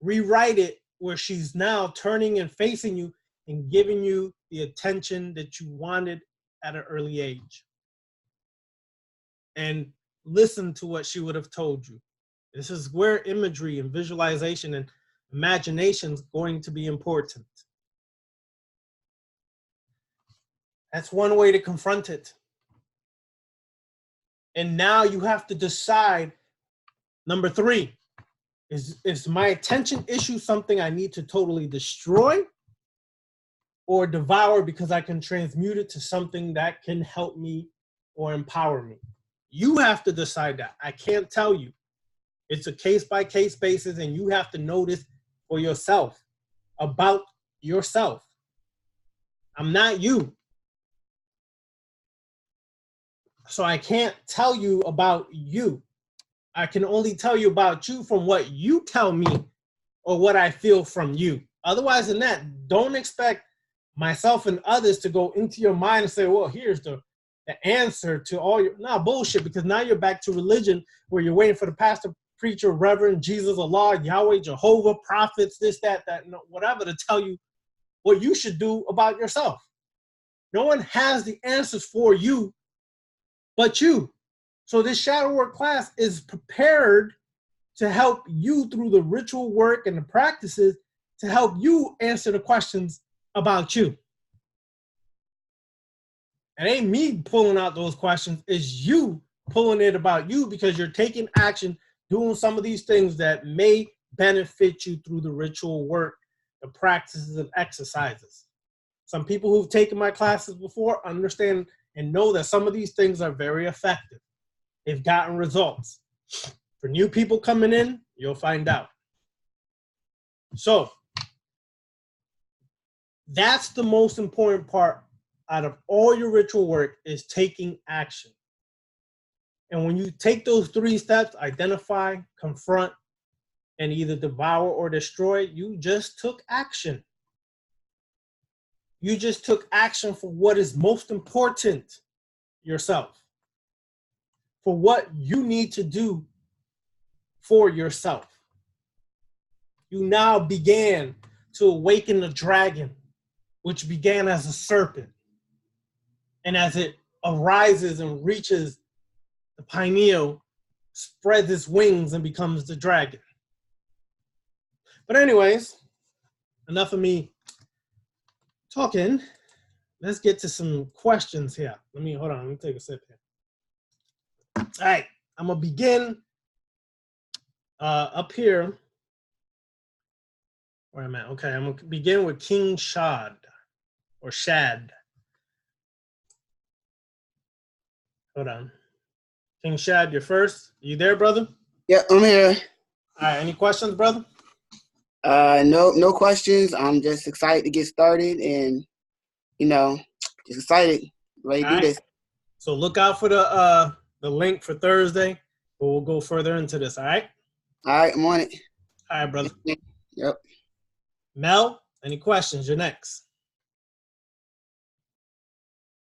rewrite it where she's now turning and facing you and giving you the attention that you wanted at an early age. And listen to what she would have told you. This is where imagery and visualization and imagination is going to be important. That's one way to confront it. And now you have to decide, number 3, is my attention issue something I need to totally destroy or devour because I can transmute it to something that can help me or empower me? You have to decide that. I can't tell you. It's a case-by-case basis, and you have to notice for yourself, about yourself. I'm not you. So I can't tell you about you. I can only tell you about you from what you tell me or what I feel from you. Otherwise than that, don't expect myself and others to go into your mind and say, well, here's the answer to all your, nah, bullshit, because now you're back to religion where you're waiting for the pastor, preacher, reverend, Jesus, Allah, Yahweh, Jehovah, prophets, this, that, whatever, to tell you what you should do about yourself. No one has the answers for you but you. So this shadow work class is prepared to help you through the ritual work and the practices to help you answer the questions about you. It ain't me pulling out those questions, it's you pulling it about you because you're taking action, doing some of these things that may benefit you through the ritual work, the practices and exercises. Some people who've taken my classes before understand and know that some of these things are very effective. They've gotten results. For new people coming in, you'll find out. So that's the most important part out of all your ritual work, is taking action. And when you take those 3 steps, identify, confront, and either devour or destroy, you just took action. You just took action for what is most important, yourself. For what you need to do for yourself. You now began to awaken the dragon, which began as a serpent. And as it arises and reaches the pineal, spreads its wings and becomes the dragon. But anyways, enough of me talking. Let's get to some questions here. Hold on, let me take a sip here. All right, I'm gonna begin up here. Where am I? Okay, I'm gonna begin with King Shad, or Shad. Hold on. King Shad, you're first. You there, brother? Yeah, I'm here. All right, any questions, brother? No questions. I'm just excited to get started and, just excited. Ready to do this. So look out for the link for Thursday, but we'll go further into this, all right? All right, I'm on it. All right, brother. Yep. Mel, any questions? You're next.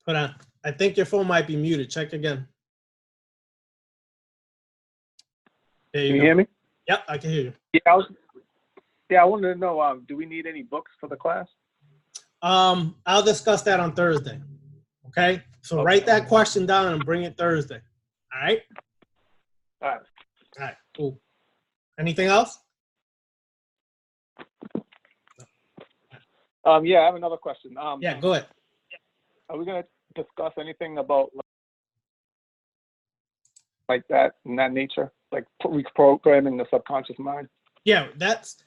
Hold on. I think your phone might be muted. Check again. There you Can you go. hear me? Yep, I can hear you. Yeah, I wanted to know, do we need any books for the class? I'll discuss that on Thursday. Okay? So write that question down and bring it Thursday. All right? All right. All right, cool. Anything else? Yeah, I have another question. Yeah, go ahead. Are we going to discuss anything about like that, in that nature? Like reprogramming the subconscious mind? Yeah, that's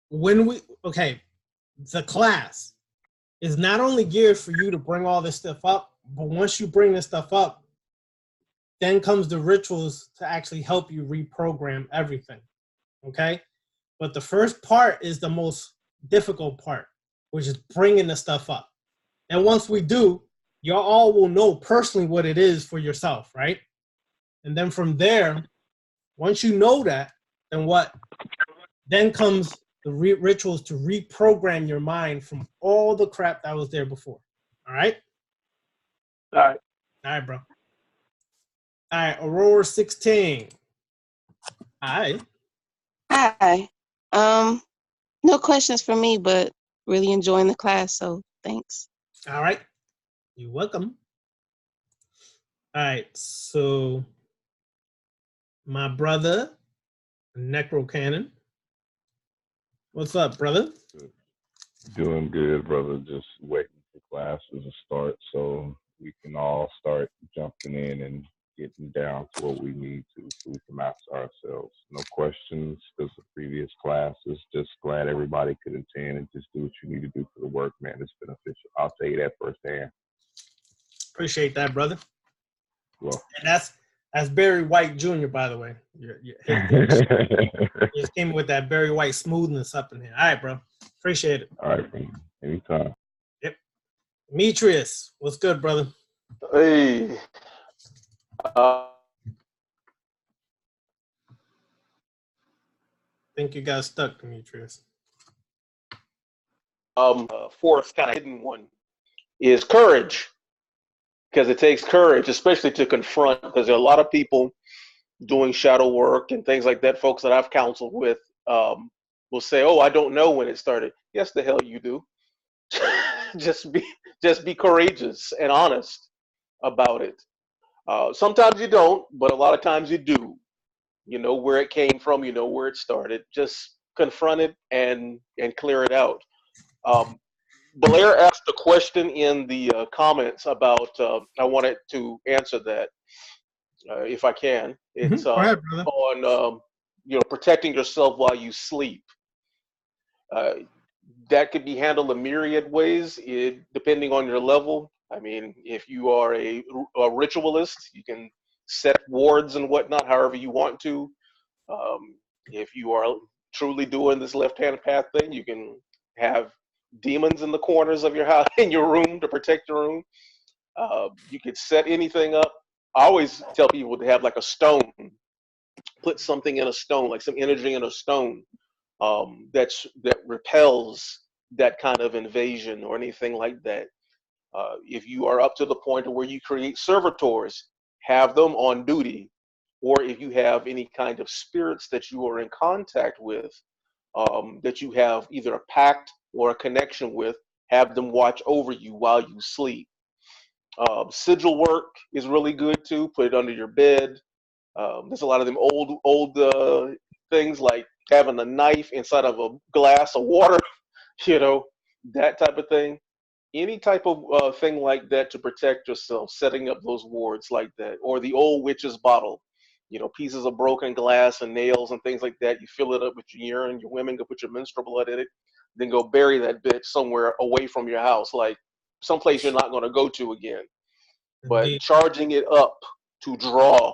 when the class is not only geared for you to bring all this stuff up, but once you bring this stuff up, then comes the rituals to actually help you reprogram everything, okay? But the first part is the most difficult part, which is bringing the stuff up. And once we do, y'all all will know personally what it is for yourself, right? And then from there, once you know that, then what? Then comes the rituals to reprogram your mind from all the crap that was there before. All right? All right. All right, bro. All right, Aurora 16. Hi. Hi. No questions for me, but really enjoying the class, so thanks. All right. You're welcome. All right, so my brother, Necrocannon. What's up, brother? Doing good, brother. Just waiting for classes to start so we can all start jumping in and getting down to what we need to so we can master ourselves. No questions because the previous classes. Just glad everybody could attend and just do what you need to do for the work, man. It's beneficial. I'll tell you that firsthand. Appreciate that, brother. Well, And that's Barry White Jr., by the way. You just came with that Barry White smoothness up in here. All right, bro. Appreciate it. all right, man. Anytime. Yep. Demetrius, what's good, brother? Hey, Think you got stuck, Demetrius. fourth kind of hidden one is courage, because it takes courage, especially to confront, because there are a lot of people doing shadow work and things like that. Folks that I've counseled with will say, "Oh, I don't know when it started." Yes, the hell you do. just be courageous and honest about it. Sometimes you don't, but a lot of times you do. You know where it came from. You know where it started. Just confront it and clear it out. Blair asked a question in the comments about. I wanted to answer that if I can. It's Go ahead, brother. on protecting yourself while you sleep. That could be handled a myriad ways, depending on your level. I mean, if you are a ritualist, you can set wards and whatnot however you want to. If you are truly doing this left-hand path thing, you can have demons in the corners of your house, in your room, to protect your room. You could set anything up. I always tell people to have like a stone. Put something in a stone, like some energy in a stone, that repels that kind of invasion or anything like that. If you are up to the point of where you create servitors, have them on duty. Or if you have any kind of spirits that you are in contact with, that you have either a pact or a connection with, have them watch over you while you sleep. Sigil work is really good too. Put it under your bed. There's a lot of them old things like having a knife inside of a glass of water, that type of thing. Any type of thing like that to protect yourself, setting up those wards like that, or the old witch's bottle, pieces of broken glass and nails and things like that. You fill it up with your urine. Your women go put your menstrual blood in it, then go bury that bitch somewhere away from your house, like someplace you're not going to go to again. But charging it up to draw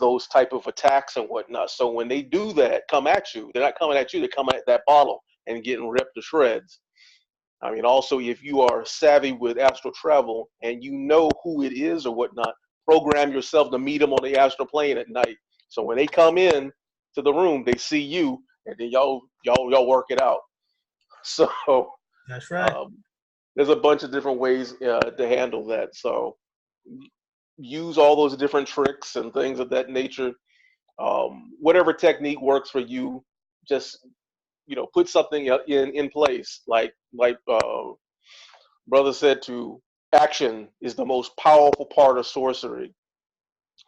those type of attacks and whatnot. So when they do that, come at you, they're not coming at you, they're coming at that bottle and getting ripped to shreds. I mean, also, if you are savvy with astral travel and you know who it is or whatnot, program yourself to meet them on the astral plane at night. So when they come in to the room, they see you, and then y'all work it out. So that's right. There's a bunch of different ways to handle that. So use all those different tricks and things of that nature. Whatever technique works for you, just put something in place. Like brother said, to action is the most powerful part of sorcery.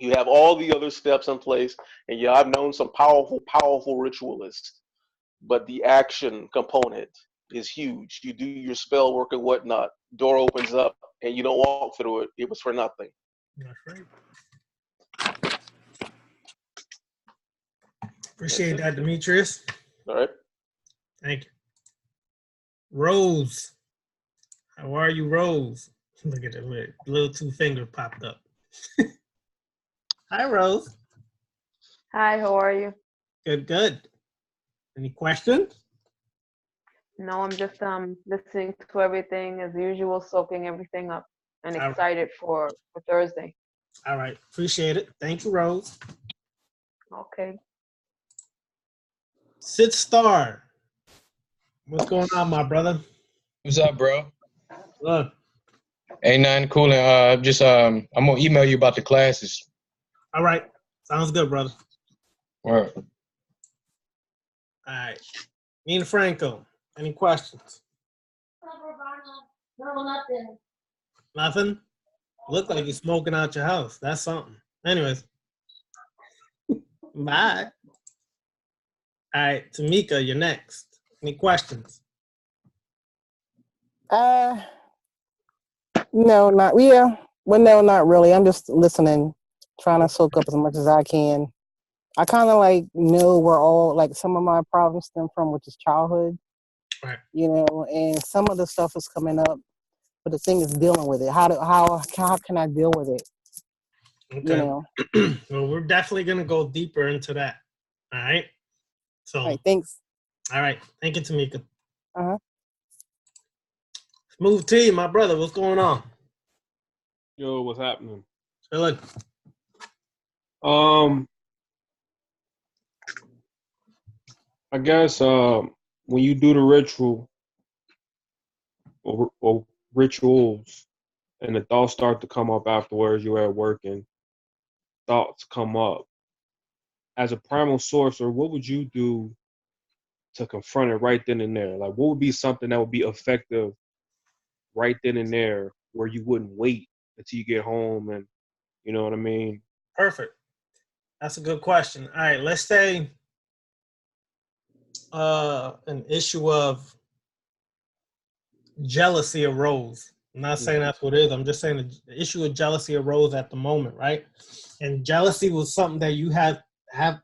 You have all the other steps in place, and yeah, I've known some powerful ritualists, but the action component is huge. You do your spell work and whatnot, door opens up, and you don't walk through it. It was for nothing. That's right. Appreciate that, Demetrius. All right. Thank you. Rose. How are you, Rose? Look at it. Little two fingers popped up. Hi, Rose. Hi, how are you? Good. Any questions? No, I'm just listening to everything as usual, soaking everything up, and excited for Thursday. All right. Appreciate it. Thank you, Rose. Okay. Sith Star. What's going on, my brother? What's up, bro? Look. Ain't nothing cool. Just I'm gonna email you about the classes. All right. Sounds good, brother. All right. All right. Nina Franco, any questions? No, nothing. Nothing? Look like you're smoking out your house. That's something. Anyways. Bye. All right, Tamika, you're next. Any questions? No, not yeah. Well, no, not really. I'm just listening, trying to soak up as much as I can. I kind of like know where all like some of my problems stem from, which is childhood. Right. You know, and some of the stuff is coming up, but the thing is dealing with it. How can I deal with it? Okay. You know. Well, we're definitely gonna go deeper into that. All right. So. All right. Thanks. All right. Thank you, Tamika. Uh-huh. Smooth T, my brother. What's going on? Yo, what's happening? Chilling. I guess when you do the ritual or rituals and the thoughts start to come up afterwards, you're at work and thoughts come up. As a primal sorcerer, what would you do to confront it right then and there? Like, what would be something that would be effective right then and there where you wouldn't wait until you get home and, you know what I mean? Perfect. That's a good question. All right, let's say an issue of jealousy arose. I'm not saying that's what it is. I'm just saying the issue of jealousy arose at the moment, right? And jealousy was something that you have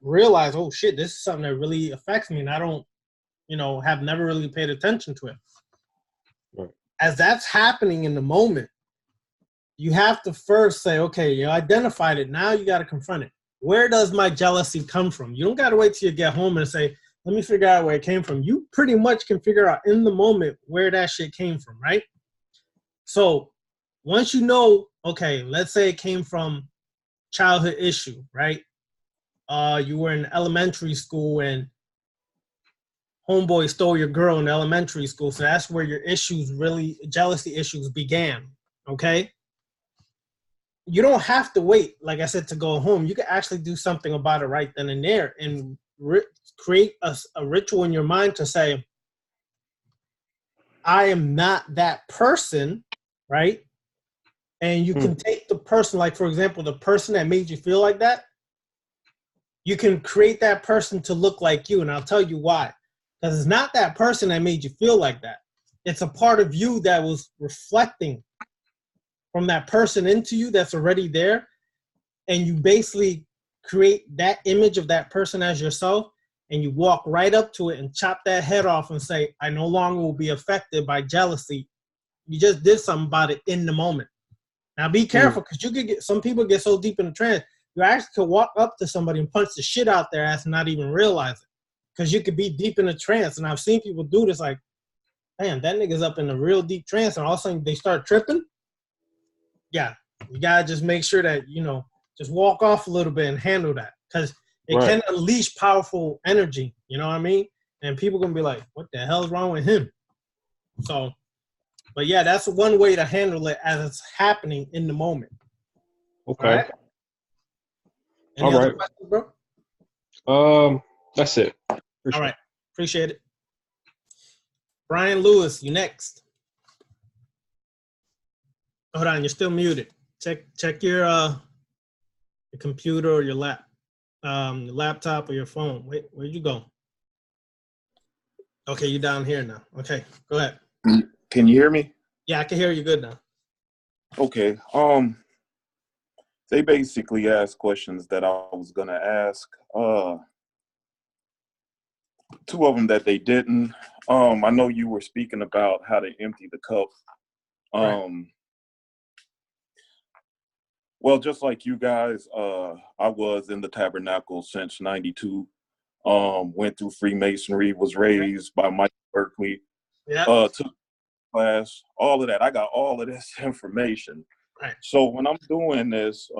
realized, oh shit, this is something that really affects me, and I don't, have never really paid attention to it. Right. As that's happening in the moment, you have to first say, okay, you identified it. Now you got to confront it. Where does my jealousy come from? You don't got to wait till you get home and say, let me figure out where it came from. You pretty much can figure out in the moment where that shit came from, right? So once you know, okay, let's say it came from childhood issue, right? You were in elementary school and homeboy stole your girl in elementary school. So that's where your jealousy issues began, okay? You don't have to wait, like I said, to go home. You can actually do something about it right then and there and create a ritual in your mind to say, I am not that person, right? And you can take the person, like, for example, the person that made you feel like that, you can create that person to look like you, and I'll tell you why. Because it's not that person that made you feel like that. It's a part of you that was reflecting from that person into you that's already there, and you basically create that image of that person as yourself, and you walk right up to it and chop that head off and say, I no longer will be affected by jealousy. You just did something about it in the moment. Now be careful, because you could some people get so deep in the trance, you actually could walk up to somebody and punch the shit out their ass and not even realize it. Because you could be deep in a trance, and I've seen people do this, like, damn, that nigga's up in a real deep trance, and all of a sudden they start tripping. Yeah, you gotta just make sure that, just walk off a little bit and handle that, because it can unleash powerful energy, you know what I mean? And people gonna be like, what the hell's wrong with him? So, but yeah, that's one way to handle it as it's happening in the moment. Okay. All right? Any other questions, bro? That's it. All right. Appreciate it. Brian Lewis, you next. Hold on, you're still muted. Check your computer or your laptop or your phone. Wait, where'd you go? Okay, you're down here now. Okay, go ahead. Can you hear me? Yeah, I can hear you good now. Okay. They basically asked questions that I was gonna ask. Two of them that they didn't. I know you were speaking about how to empty the cup. Well, just like you guys, I was in the tabernacle since '92. Went through Freemasonry, was raised by Mike Berkeley. Took class, all of that. I got all of this information. Right. So when I'm doing this,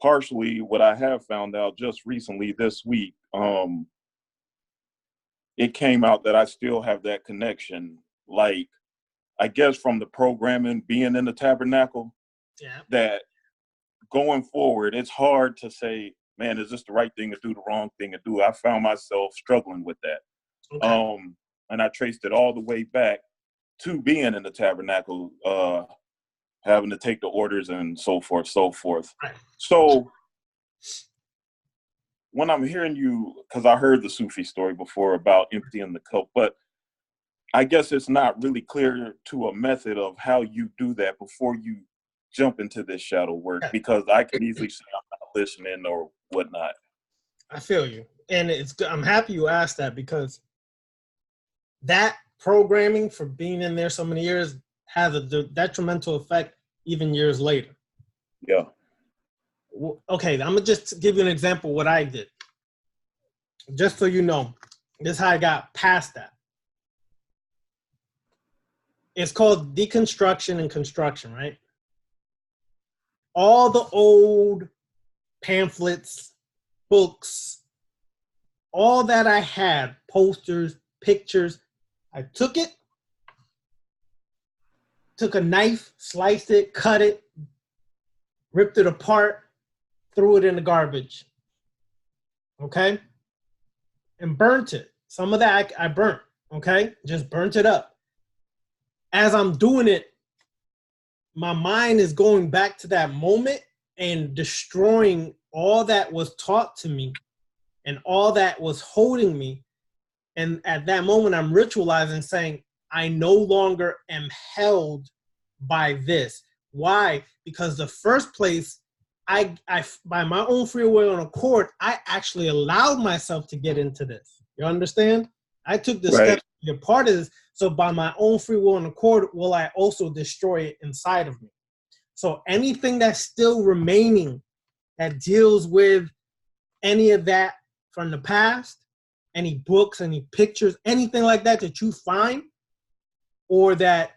partially what I have found out just recently this week, it came out that I still have that connection. Like, I guess from the programming being in the tabernacle, Yeah. that going forward, it's hard to say, man, is this the right thing to do, the wrong thing to do? I found myself struggling with that. Okay. And I traced it all the way back to being in the tabernacle, having to take the orders and so forth, so forth. Right. So when I'm hearing you, because I heard the Sufi story before about emptying the cup, but I guess it's not really clear to a method of how you do that before you jump into this shadow work, because I can easily say I'm not listening or whatnot. I feel you. And I'm happy you asked that, because that programming for being in there so many years has a detrimental effect even years later. Yeah. Okay, I'm going to just give you an example of what I did. Just so you know, this is how I got past that. It's called deconstruction and construction, right? All the old pamphlets, books, all that I had, posters, pictures, I took it, took a knife, sliced it, cut it, ripped it apart, threw it in the garbage, okay? And burnt it. Some of that I burnt, okay? Just burnt it up. As I'm doing it, my mind is going back to that moment and destroying all that was taught to me and all that was holding me. And at that moment, I'm ritualizing, saying, I no longer am held by this. Why? Because the first place, I by my own free will and accord, I actually allowed myself to get into this. You understand? I took the step to be a part of this. So by my own free will and accord, will I also destroy it inside of me? So anything that's still remaining that deals with any of that from the past, any books, any pictures, anything like that that you find or that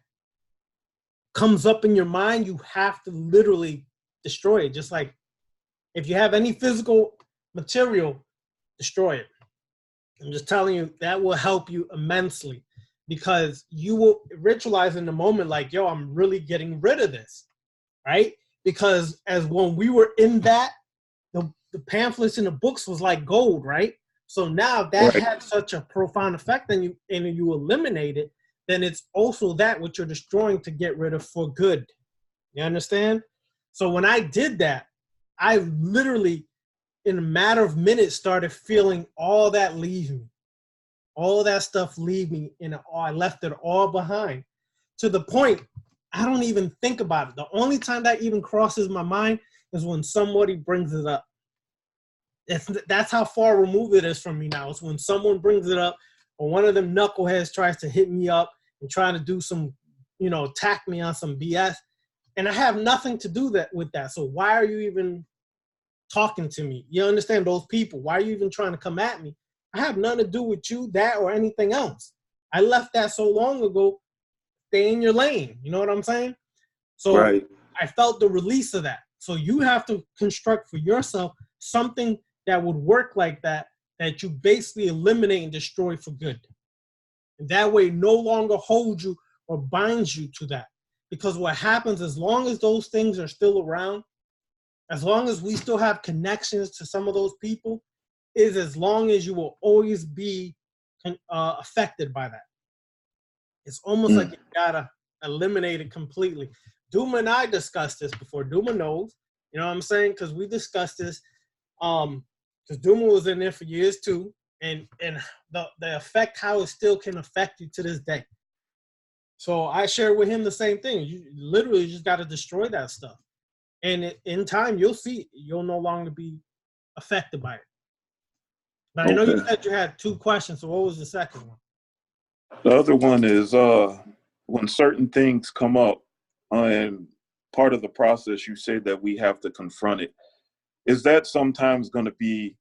comes up in your mind, you have to literally destroy it. Just like if you have any physical material, destroy it. I'm just telling you, that will help you immensely, because you will ritualize in the moment like, yo, I'm really getting rid of this, right? Because as when we were in that, the pamphlets and the books was like gold, right? So now that had such a profound effect on you, and you eliminate it, then it's also that what you're destroying to get rid of for good. You understand? So when I did that, I literally, in a matter of minutes, started feeling all that leave me. All that stuff leave me, and I left it all behind. To the point, I don't even think about it. The only time that even crosses my mind is when somebody brings it up. That's how far removed it is from me now. It's when someone brings it up, or one of them knuckleheads tries to hit me up and try to do some, attack me on some BS. And I have nothing to do with that. So why are you even talking to me? You understand, those people? Why are you even trying to come at me? I have nothing to do with you, that, or anything else. I left that so long ago. Stay in your lane. You know what I'm saying? So I felt the release of that. So you have to construct for yourself something that would work like that, that you basically eliminate and destroy for good. And that way no longer holds you or binds you to that. Because what happens, as long as those things are still around, as long as we still have connections to some of those people, is as long as you will always be affected by that. It's almost like you gotta eliminate it completely. Duma and I discussed this before. Duma knows, you know what I'm saying? Because we discussed this. Because Duma was in there for years too, and the effect, how it still can affect you to this day. So I shared with him the same thing. You literally just got to destroy that stuff, and in time you'll see you'll no longer be affected by it. But I know you said you had two questions. So what was the second one? The other one is when certain things come up, and part of the process, you say that we have to confront it. Is that sometimes going to be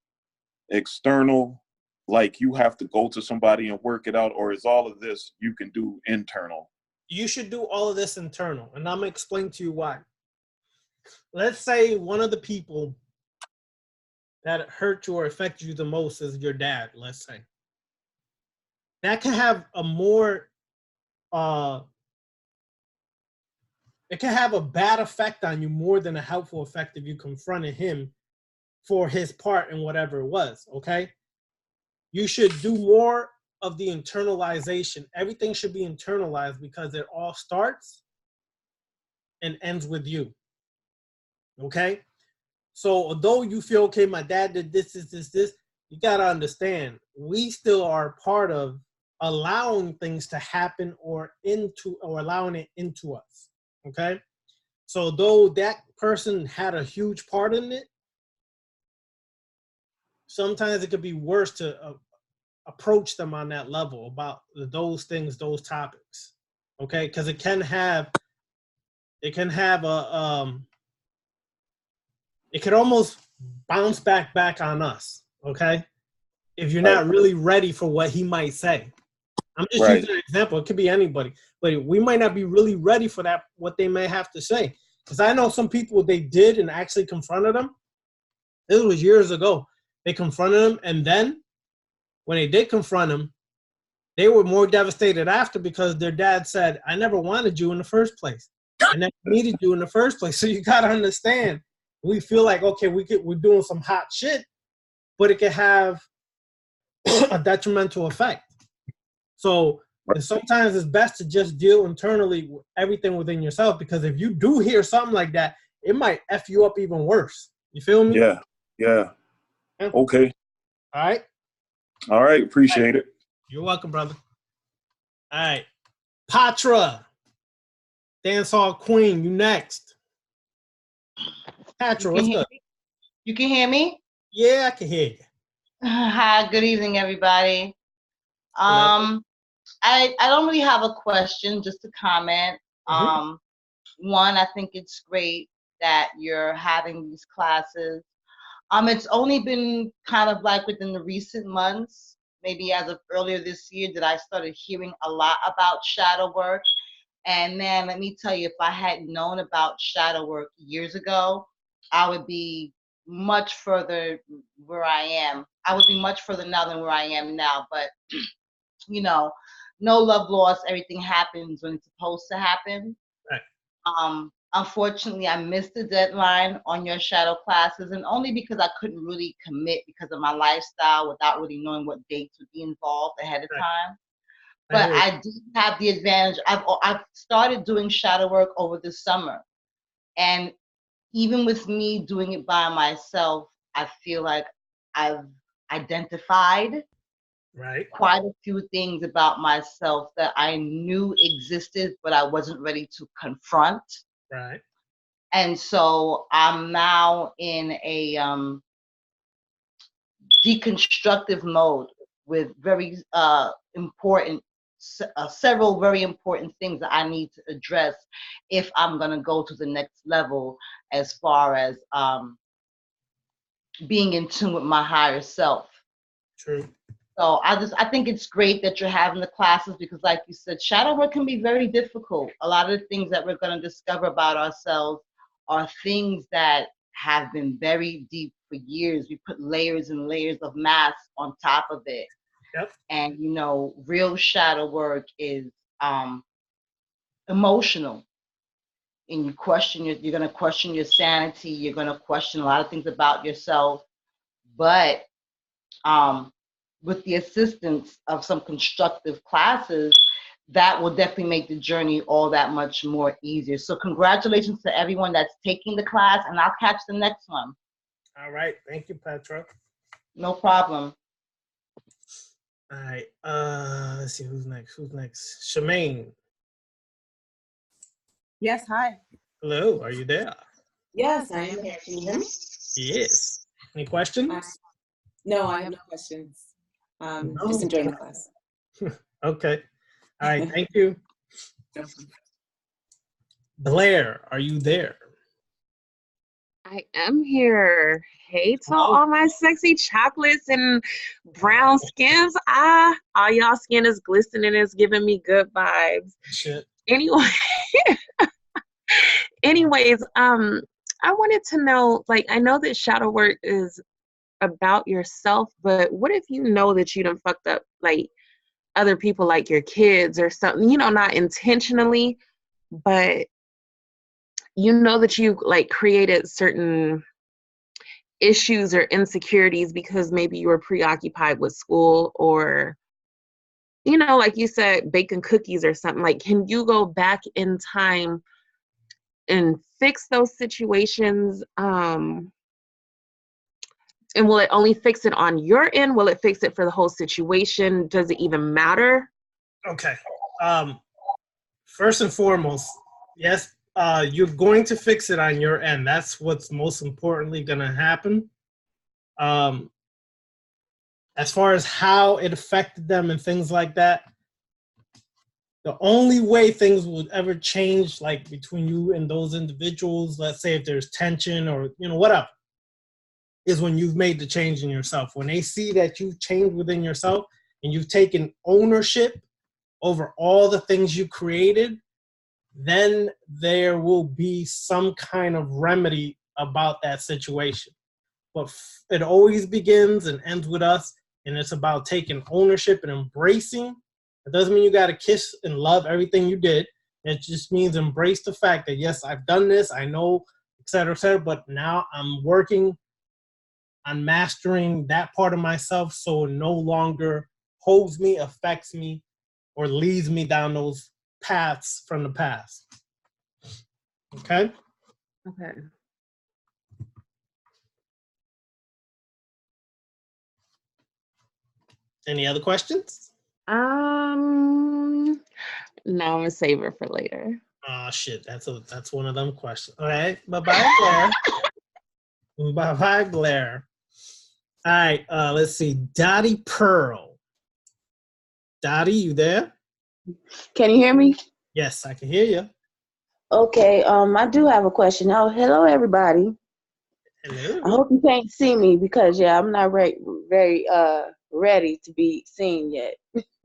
external, like you have to go to somebody and work it out, or is all of this you can do internal? you should do all of this internal, and I'm gonna explain to you why. Let's say one of the people that hurt you or affect you the most is your dad, let's say. That can have a more it can have a bad effect on you more than a helpful effect if you confronted him for his part in whatever it was, okay? You should do more of the internalization. Everything should be internalized because it all starts and ends with you, okay? So although you feel, okay, my dad did this, you gotta understand, we still are part of allowing things to happen or allowing it into us, okay? So though that person had a huge part in it, sometimes it could be worse to approach them on that level about those things, those topics, okay? Because it can have it could almost bounce back on us, okay? If you're not really ready for what he might say. I'm just using an example. It could be anybody, but we might not be really ready for that, what they may have to say. Because I know some people, they did and actually confronted them. This was years ago. They confronted him, and then when they did confront him, they were more devastated after because their dad said, I never wanted you in the first place. I never needed you in the first place. So you got to understand, we feel like, okay, we're doing some hot shit, but it can have a detrimental effect. So sometimes it's best to just deal internally with everything within yourself, because if you do hear something like that, it might F you up even worse. You feel me? Yeah. Okay. All right. Appreciate it. You're welcome, brother. All right. Patra, dancehall queen, you next. Patra, what's good? You can hear me? Yeah, I can hear you. Hi, good evening, everybody. I don't really have a question, just a comment. One, I think it's great that you're having these classes. It's only been kind of like within the recent months, maybe as of earlier this year, that I started hearing a lot about shadow work. And man, let me tell you, if I had known about shadow work years ago, I would be much further where I am. I would be much further now than where I am now. But, you know, no love lost. Everything happens when it's supposed to happen. Right. Unfortunately, I missed the deadline on your shadow classes, and only because I couldn't really commit because of my lifestyle without really knowing what dates would be involved ahead of time. But I do have the advantage. I've started doing shadow work over the summer, and even with me doing it by myself, I feel like I've identified quite a few things about myself that I knew existed, but I wasn't ready to confront. Right. And so I'm now in a deconstructive mode with very several very important things that I need to address if I'm going to go to the next level as far as being in tune with my higher self. True. So I think it's great that you're having the classes, because like you said, shadow work can be very difficult. A lot of the things that we're going to discover about ourselves are things that have been buried deep for years. We put layers and layers of masks on top of it. Yep. And, you know, real shadow work is emotional. And you're going to question your sanity. You're going to question a lot of things about yourself. But with the assistance of some constructive classes, that will definitely make the journey all that much more easier. So congratulations to everyone that's taking the class, and I'll catch the next one. All right. Thank you, Petra. No problem. All right. Let's see who's next. Shemaine. Yes, hi. Hello, are you there? Yes, I am here. Can you hear me? Yes. Any questions? No, I have no questions. Just enjoying the class. Okay. All right, thank you. Blair, are you there? I am here. Hey to all my sexy chocolates and brown skins. All y'all skin is glistening. It's giving me good vibes. Shit. anyway, anyways, I wanted to know, like, I know that shadow work is about yourself, but what if you know that you done fucked up, like, other people, like your kids or something, you know, not intentionally, but you know that you, like, created certain issues or insecurities because maybe you were preoccupied with school or, you know, like you said, baking cookies or something. Like, can you go back in time and fix those situations? And will it only fix it on your end? Will it fix it for the whole situation? Does it even matter? Okay. First and foremost, yes, you're going to fix it on your end. That's what's most importantly going to happen. As far as how it affected them and things like that, the only way things would ever change, like between you and those individuals, let's say if there's tension or, you know, whatever, is when you've made the change in yourself. When they see that you've changed within yourself and you've taken ownership over all the things you created, then there will be some kind of remedy about that situation. But it always begins and ends with us, and it's about taking ownership and embracing. It doesn't mean you got to kiss and love everything you did. It just means embrace the fact that, yes, I've done this, I know, et cetera, but now I'm working on mastering that part of myself so it no longer holds me, affects me, or leads me down those paths from the past. Okay? Okay. Any other questions? No, I'm gonna save it for later. Oh shit, that's one of them questions. All right, bye-bye, Blair. Bye-bye, Blair. All right, let's see. Dottie Pearl. Dottie, you there? Can you hear me? Yes, I can hear you. Okay, I do have a question. Oh, hello, everybody. Hello. I hope you can't see me because, yeah, I'm not very ready to be seen yet.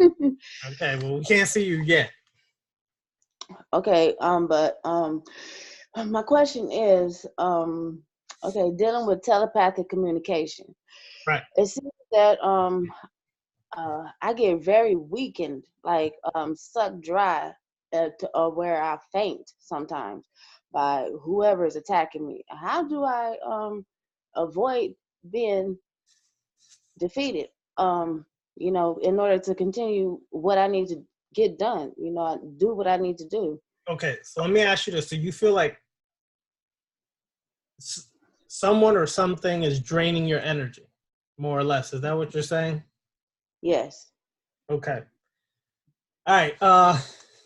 Okay, well, we can't see you yet. Okay, but my question is, okay, dealing with telepathic communication. Right. It seems that I get very weakened, like sucked dry, to where I faint sometimes by whoever is attacking me. How do I avoid being defeated? You know, in order to continue what I need to get done, you know, do what I need to do. Okay, so let me ask you this. So you feel like someone or something is draining your energy, more or less. Is that what you're saying? Yes. Okay. All right.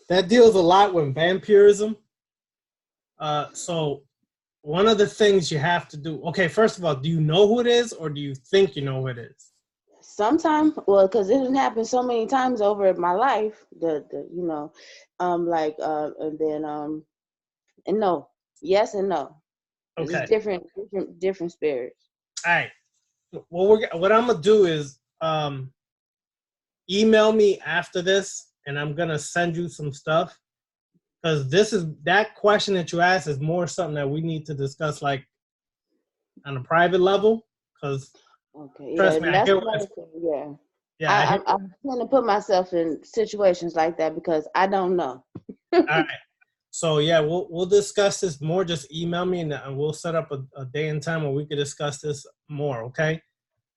That deals a lot with vampirism. So one of the things you have to do. Okay, first of all, do you know who it is, or do you think you know who it is? Sometimes, well, because it didn't happen so many times over my life. You know, and then and no, yes and no. Okay. It's different spirits. All right. What I'm gonna do is email me after this, and I'm gonna send you some stuff, because that question that you asked is more something that we need to discuss, like on a private level. Because Okay, trust yeah, me, I that's hear another what. thing. Yeah, Yeah, I tend to put myself in situations like that because I don't know. all right. So yeah, we'll discuss this more. Just email me, and we'll set up a day and time where we can discuss this more. Okay?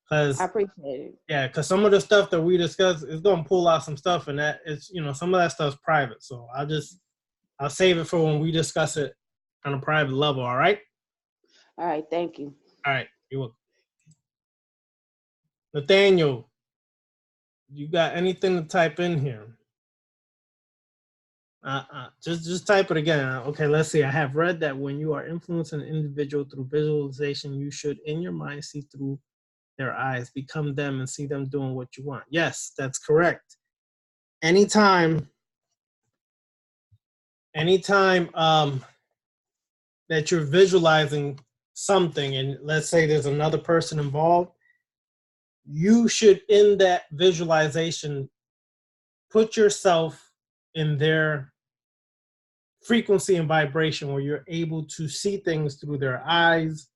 Because I appreciate it. yeah, because some of the stuff that we discuss is gonna pull out some stuff, and that is, you know, some of that stuff's private. So I'll save it for when we discuss it on a private level. All right? All right, thank you. All right, you're welcome. Nathaniel, you got anything to type in here? Just type it again. Okay, let's see. I have read that when you are influencing an individual through visualization, you should, in your mind, see through their eyes, become them, and see them doing what you want. Yes, that's correct. Anytime that you're visualizing something, and let's say there's another person involved, you should, in that visualization, put yourself in their frequency and vibration where you're able to see things through their eyes,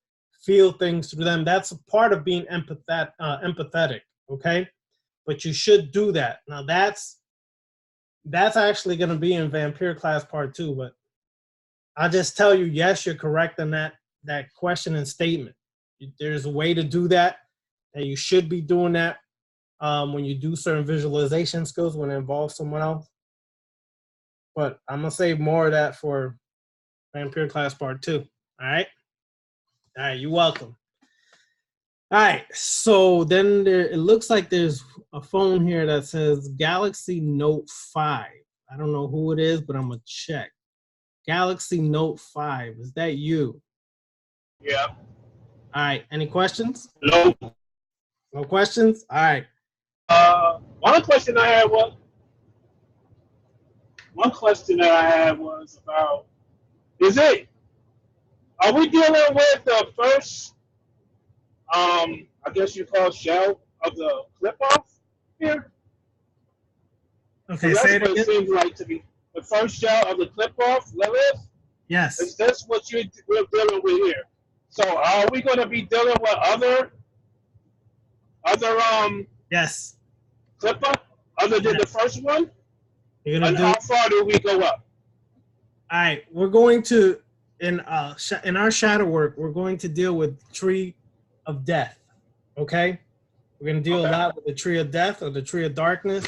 feel things through them. That's a part of being empathetic, okay? But you should do that. Now that's actually going to be in Vampyre class part 2, but I'll just tell you, yes, you're correct in that question and statement. There's a way to do that, and you should be doing that when you do certain visualization skills when it involves someone else. But I'm going to save more of that for Vampyre class part 2. All right? All right, you're welcome. All right, so then it looks like there's a phone here that says Galaxy Note 5. I don't know who it is, but I'm going to check. Galaxy Note 5, is that you? Yeah. All right, any questions? No. No questions? All right. One question that I had was about, are we dealing with the first, I guess you call shell of the clip-off here? Okay, that's say it what again. it seems like to me. The first shell of the clip-off, Lilith? Yes. Is this what we're dealing with here? So are we going to be dealing with other yes, clipper other than the first one? And how far do we go up? All right, we're going to in our shadow work, we're going to deal with Tree of Death. Okay, we're going to deal a lot with the Tree of Death or the Tree of Darkness.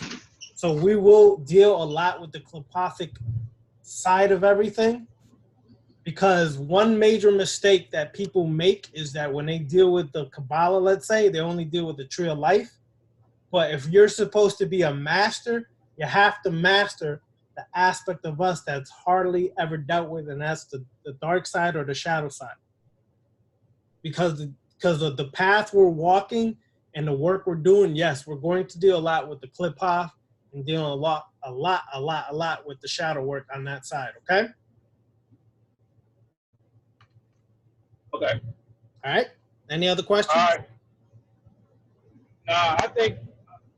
So we will deal a lot with the clipothic side of everything, because one major mistake that people make is that when they deal with the Kabbalah, let's say, they only deal with the Tree of Life. But if you're supposed to be a master, you have to master the aspect of us that's hardly ever dealt with, and that's the dark side or the shadow side. Because of the path we're walking and the work we're doing, yes, we're going to deal a lot with the clip-off and dealing a lot with the shadow work on that side, okay? Okay. All right. Any other questions? All right. I think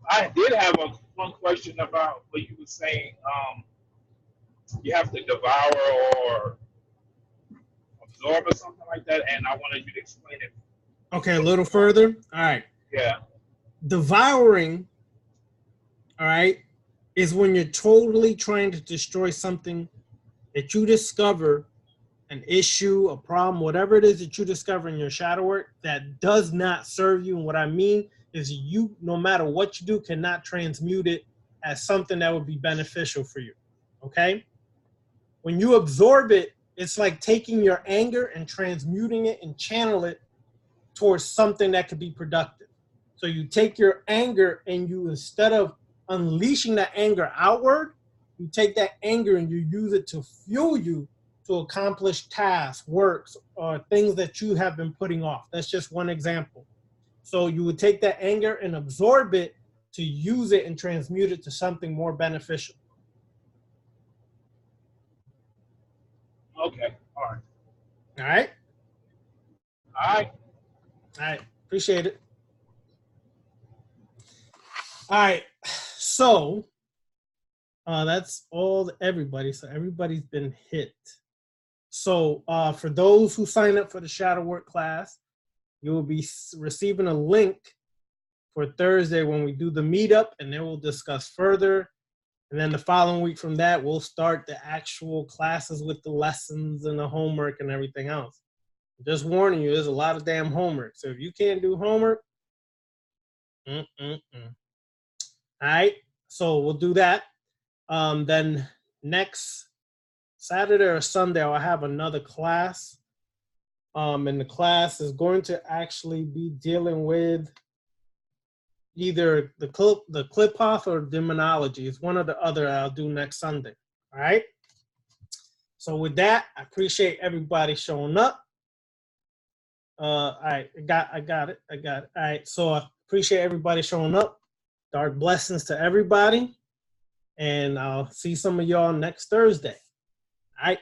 I did have one question about what you were saying. You have to devour or absorb or something like that, and I wanted you to explain it. Okay, a little further. All right. Yeah. Devouring, all right, is when you're totally trying to destroy something that you discover, an issue, a problem, whatever it is that you discover in your shadow work that does not serve you. And what I mean is you, no matter what you do, cannot transmute it as something that would be beneficial for you, okay? When you absorb it, it's like taking your anger and transmuting it and channel it towards something that could be productive. So you take your anger and you, instead of unleashing that anger outward, you take that anger and you use it to fuel you to accomplish tasks, works, or things that you have been putting off. That's just one example. So you would take that anger and absorb it to use it and transmute it to something more beneficial. Okay. All right. All right? All right. All right. Appreciate it. All right. So that's all everybody. So everybody's been hit. So for those who sign up for the shadow work class, you will be receiving a link for Thursday when we do the meetup, and then we'll discuss further. And then the following week from that, we'll start the actual classes with the lessons and the homework and everything else. Just warning you, there's a lot of damn homework. So if you can't do homework, All right, so we'll do that. Then next Saturday or Sunday, I'll have another class. And the class is going to actually be dealing with either the clip-off or demonology. It's one or the other I'll do next Sunday. All right? So with that, I appreciate everybody showing up. All right, I got it. All right, so I appreciate everybody showing up. Dark blessings to everybody. And I'll see some of y'all next Thursday. All right.